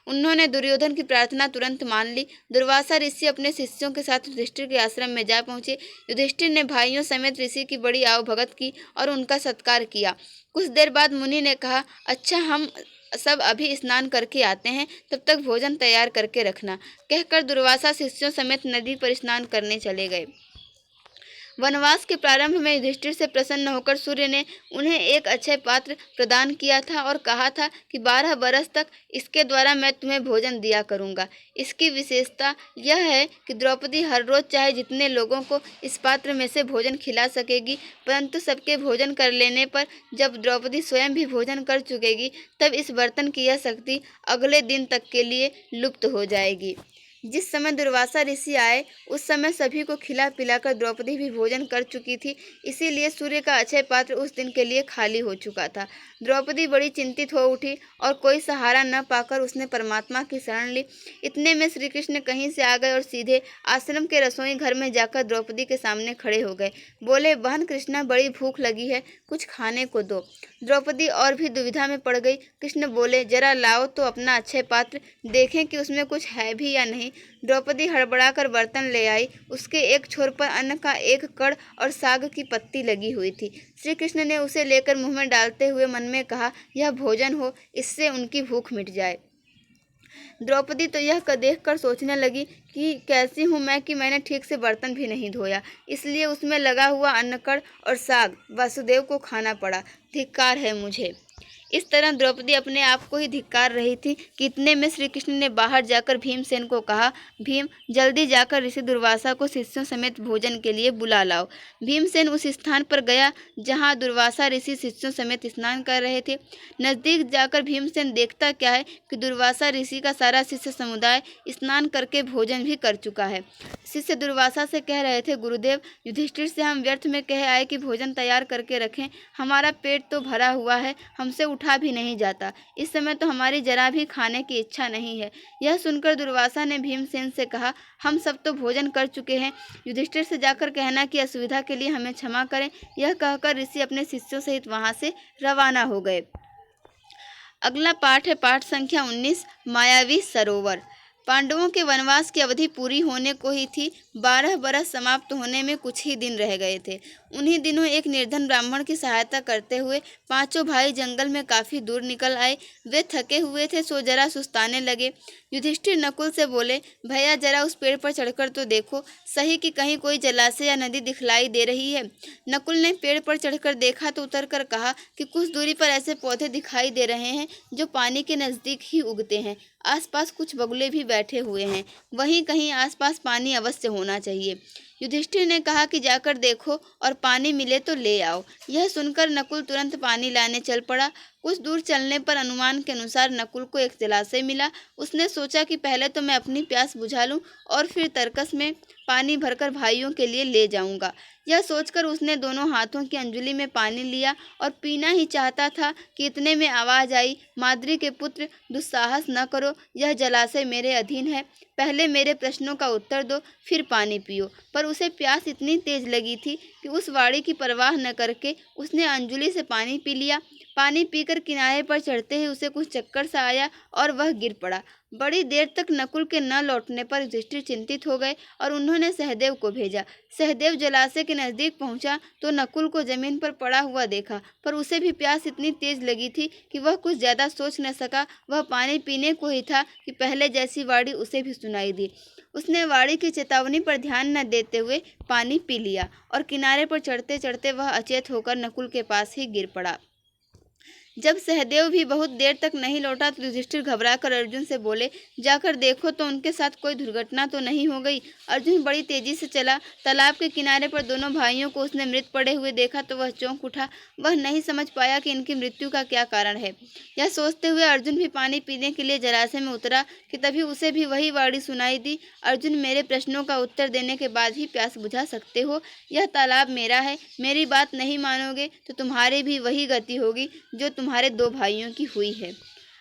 उन्होंने दुर्योधन की प्रार्थना तुरंत मान ली। दुर्वासा ऋषि अपने शिष्यों के साथ युधिष्ठिर के आश्रम में जा पहुंचे। युधिष्ठिर ने भाइयों समेत ऋषि की बड़ी आवभगत की और उनका सत्कार किया। कुछ देर बाद मुनि ने कहा, अच्छा, हम सब अभी स्नान करके आते हैं, तब तक भोजन तैयार करके रखना। कहकर दुर्वासा शिष्यों समेत नदी पर स्नान करने चले गए। वनवास के प्रारंभ में युधिष्ठिर से प्रसन्न होकर सूर्य ने उन्हें एक अक्षय पात्र प्रदान किया था और कहा था कि 12 बरस तक इसके द्वारा मैं तुम्हें भोजन दिया करूंगा। इसकी विशेषता यह है कि द्रौपदी हर रोज चाहे जितने लोगों को इस पात्र में से भोजन खिला सकेगी, परंतु सबके भोजन कर लेने पर जब द्रौपदी स्वयं भी भोजन कर चुकेगी तब इस बर्तन की यह शक्ति अगले दिन तक के लिए लुप्त हो जाएगी। जिस समय दुर्वासा ऋषि आए उस समय सभी को खिला पिलाकर द्रौपदी भी भोजन कर चुकी थी, इसीलिए सूर्य का अक्षय पात्र उस दिन के लिए खाली हो चुका था। द्रौपदी बड़ी चिंतित हो उठी और कोई सहारा न पाकर उसने परमात्मा की शरण ली। इतने में श्री कृष्ण कहीं से आ गए और सीधे आश्रम के रसोई घर में जाकर द्रौपदी के सामने खड़े हो गए। बोले, बहन कृष्णा, बड़ी भूख लगी है, कुछ खाने को दो। द्रौपदी और भी दुविधा में पड़ गई। कृष्ण बोले, जरा लाओ तो अपना अक्षय पात्र, देखें कि उसमें कुछ है भी या नहीं। द्रौपदी हड़बड़ाकर बर्तन ले आई। उसके एक छोर पर अन्न का एक कड़ और साग की पत्ती लगी हुई थी। श्री कृष्ण ने उसे लेकर मुंह में डालते हुए मन में कहा, यह भोजन हो, इससे उनकी भूख मिट जाए। द्रौपदी तो यह देख कर सोचने लगी कि कैसी हूँ मैं कि मैंने ठीक से बर्तन भी नहीं धोया, इसलिए उसमें लगा हुआ अन्नकड़ और साग वासुदेव को खाना पड़ा। धिक्कार है मुझे। इस तरह द्रौपदी अपने आप को ही धिक्कार रही थी कि इतने में श्री कृष्ण ने बाहर जाकर भीमसेन को कहा, भीम, जल्दी जाकर ऋषि दुर्वासा को शिष्यों समेत भोजन के लिए बुला लाओ। भीमसेन उस स्थान पर गया जहाँ दुर्वासा ऋषि शिष्यों समेत स्नान कर रहे थे। नजदीक जाकर भीमसेन देखता क्या है कि दुर्वासा ऋषि का सारा शिष्य समुदाय स्नान करके भोजन भी कर चुका है। शिष्य दुर्वासा से कह रहे थे, गुरुदेव, युधिष्ठिर से हम व्यर्थ में कह आए कि भोजन तैयार करके रखें, हमारा पेट तो भरा हुआ है, हमसे उठा भी नहीं जाता, इस समय तो हमारी जरा भी खाने की इच्छा नहीं है। यह सुनकर दुर्वासा ने भीमसेन से कहा, हम सब तो भोजन कर चुके हैं, युधिष्ठिर से जाकर कहना कि असुविधा के लिए हमें क्षमा करें। यह कहकर ऋषि अपने शिष्यों सहित वहां से रवाना हो गए। अगला पाठ है पाठ संख्या 19, मायावी सरोवर। पांडवों के वनवास की अवधि पूरी होने को ही थी। 12 बरस समाप्त होने में कुछ ही दिन रह गए थे। उन्हीं दिनों एक निर्धन ब्राह्मण की सहायता करते हुए पांचों भाई जंगल में काफी दूर निकल आए। वे थके हुए थे, सो जरा सुस्ताने लगे। युधिष्ठिर नकुल से बोले, भैया जरा उस पेड़ पर चढ़कर तो देखो सही कि कहीं कोई जलाशय या नदी दिखलाई दे रही है। नकुल ने पेड़ पर चढ़कर देखा तो उतरकर कहा कि कुछ दूरी पर ऐसे पौधे दिखाई दे रहे हैं जो पानी के नजदीक ही उगते हैं। आसपास कुछ बगुले भी बैठे हुए हैं, वहीं कहीं आसपास पानी अवश्य होना चाहिए। युधिष्ठिर ने कहा कि जाकर देखो और पानी मिले तो ले आओ। यह सुनकर नकुल तुरंत पानी लाने चल पड़ा। कुछ दूर चलने पर अनुमान के अनुसार नकुल को एक जलाशय मिला। उसने सोचा कि पहले तो मैं अपनी प्यास बुझा लूं और फिर तरकस में पानी भरकर भाइयों के लिए ले जाऊंगा। यह सोचकर उसने दोनों हाथों की अंजुली में पानी लिया और पीना ही चाहता था कि इतने में आवाज आई, माद्री के पुत्र, दुस्साहस न करो, यह जलाशय मेरे अधीन है, पहले मेरे प्रश्नों का उत्तर दो, फिर पानी पियो। पर उसे प्यास इतनी तेज लगी थी कि उस वाणी की परवाह न करके उसने अंजुली से पानी पी लिया। पानी पीकर किनारे पर चढ़ते ही उसे कुछ चक्कर सा आया और वह गिर पड़ा। बड़ी देर तक नकुल के न लौटने पर युधिष्ठिर चिंतित हो गए और उन्होंने सहदेव को भेजा। सहदेव जलाशय के नजदीक पहुंचा तो नकुल को जमीन पर पड़ा हुआ देखा, पर उसे भी प्यास इतनी तेज लगी थी कि वह कुछ ज्यादा सोच न सका। वह पानी पीने को ही था कि पहले जैसी वाणी उसे भी सुनाई दी। उसने वाणी की चेतावनी पर ध्यान न देते हुए पानी पी लिया और किनारे पर चढ़ते चढ़ते वह अचेत होकर नकुल के पास ही गिर पड़ा। जब सहदेव भी बहुत देर तक नहीं लौटा तो युधिष्ठिर घबराकर अर्जुन से बोले, जाकर देखो तो उनके साथ कोई दुर्घटना तो नहीं हो गई। अर्जुन बड़ी तेजी से चला। तालाब के किनारे पर दोनों भाइयों को उसने मृत पड़े हुए देखा तो वह चौंक उठा। वह नहीं समझ पाया कि इनकी मृत्यु का क्या कारण है। यह सोचते हुए अर्जुन भी पानी पीने के लिए जलाशय में उतरा कि तभी उसे भी वही वाणी सुनाई दी, अर्जुन, मेरे प्रश्नों का उत्तर देने के बाद ही प्यास बुझा सकते हो। यह तालाब मेरा है, मेरी बात नहीं मानोगे तो तुम्हारी भी वही गति होगी जो तुम्हारे दो भाइयों की हुई है।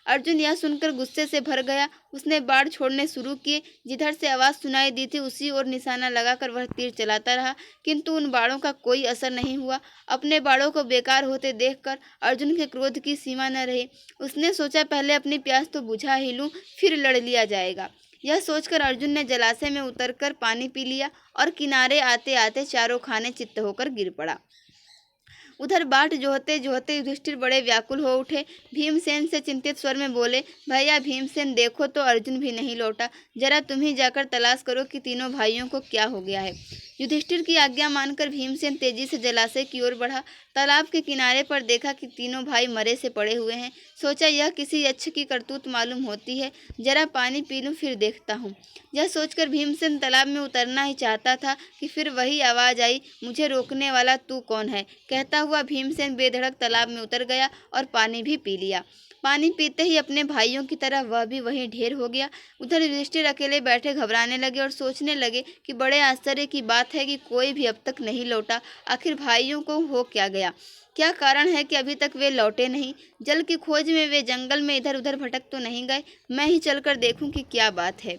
अर्जुन यह सुनकर गुस्से से भर गया। उसने बाण छोड़ने शुरू किए। जिधर से आवाज सुनाई दी थी उसी ओर निशाना लगाकर वह तीर चलाता रहा, किंतु उन बाणों का कोई असर नहीं हुआ। अपने बाणों को बेकार होते देखकर अर्जुन के क्रोध की सीमा न रही। उसने सोचा, पहले अपनी प्यास तो बुझा ही लूं, फिर लड़ लिया जाएगा। यह सोचकर अर्जुन ने जलाशय में उतरकर पानी पी लिया और किनारे आते आते चारों खाने चित्त होकर गिर पड़ा। उधर बाट जोहते जोहते युधिष्ठिर बड़े व्याकुल हो उठे। भीमसेन से चिंतित स्वर में बोले, भैया भीमसेन, देखो तो अर्जुन भी नहीं लौटा, जरा तुम ही जाकर तलाश करो कि तीनों भाइयों को क्या हो गया है। युधिष्ठिर की आज्ञा मानकर भीमसेन तेजी से जलाशय की ओर बढ़ा। तालाब के किनारे पर देखा कि तीनों भाई मरे से पड़े हुए हैं। सोचा यह किसी यक्ष की करतूत मालूम होती है, जरा पानी पी लूं फिर देखता हूँ। यह सोचकर भीमसेन तालाब में उतरना ही चाहता था कि फिर वही आवाज़ आई, मुझे रोकने वाला तू कौन है। कहता हुआ भीमसेन बेधड़क तालाब में उतर गया और पानी भी पी लिया। पानी पीते ही अपने भाइयों की तरह वह भी वहीं ढेर हो गया। उधर युधिष्ठिर अकेले बैठे घबराने लगे और सोचने लगे कि बड़े आश्चर्य की बात है कि कोई भी अब तक नहीं लौटा। आखिर भाइयों को हो क्या गया? क्या कारण है कि अभी तक वे लौटे नहीं? जल की खोज में वे जंगल में इधर उधर भटक तो नहीं गए? मैं ही चलकर देखूं कि क्या बात है।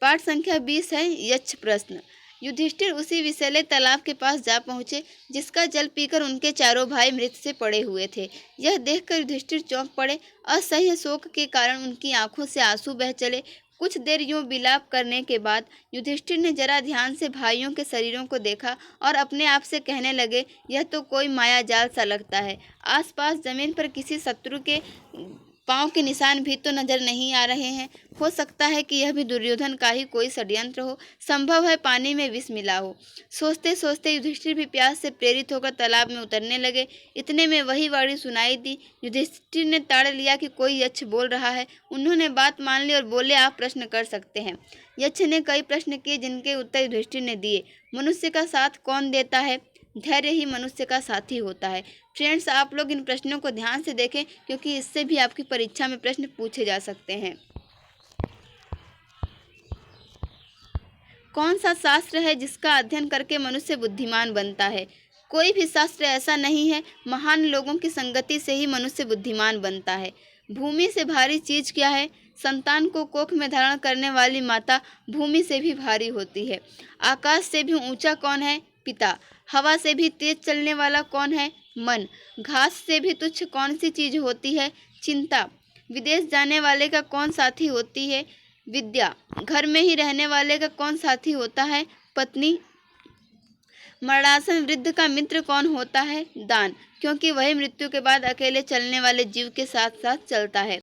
पाठ संख्या 20 है यक्ष प्रश्न। युधिष्ठिर उसी विषैले तालाब के पास जा पहुंचे जिसका जल पीकर उनके चारों भाई मृत से पड़े हुए थे। यह देखकर युधिष्ठिर चौंक पड़े। असह्य शोक के कारण उनकी आंखों से आंसू बह चले। कुछ देर यूं विलाप करने के बाद युधिष्ठिर ने जरा ध्यान से भाइयों के शरीरों को देखा और अपने आप से कहने लगे, यह तो कोई माया जाल सा लगता है। आसपास जमीन पर किसी शत्रु के पांव के निशान भी तो नजर नहीं आ रहे हैं। हो सकता है कि यह भी दुर्योधन का ही कोई षड्यंत्र हो। संभव है पानी में विष मिला हो। सोचते सोचते युधिष्ठिर भी प्यास से प्रेरित होकर तालाब में उतरने लगे। इतने में वही वाणी सुनाई दी। युधिष्ठिर ने ताड़ लिया कि कोई यक्ष बोल रहा है। उन्होंने बात मान ली और बोले, आप प्रश्न कर सकते हैं। यक्ष ने कई प्रश्न किए जिनके उत्तर युधिष्ठिर ने दिए। मनुष्य का साथ कौन देता है? धैर्य ही मनुष्य का साथी होता है। फ्रेंड्स, आप लोग इन प्रश्नों को ध्यान से देखें क्योंकि इससे भी आपकी परीक्षा में प्रश्न पूछे जा सकते हैं। कौन सा शास्त्र है जिसका अध्ययन करके मनुष्य बुद्धिमान बनता है? कोई भी शास्त्र ऐसा नहीं है। महान लोगों की संगति से ही मनुष्य बुद्धिमान बनता है। भूमि से भारी चीज क्या है? संतान को कोख में धारण करने वाली माता भूमि से भी भारी होती है। आकाश से भी ऊंचा कौन है? पिता। हवा से भी तेज चलने वाला कौन है? मन। घास से भी तुच्छ कौन सी चीज होती है? चिंता। विदेश जाने वाले का कौन साथी होती है? विद्या। घर में ही रहने वाले का कौन साथी होता है? पत्नी। मरणासन वृद्ध का मित्र कौन होता है? दान, क्योंकि वही मृत्यु के बाद अकेले चलने वाले जीव के साथ साथ चलता है।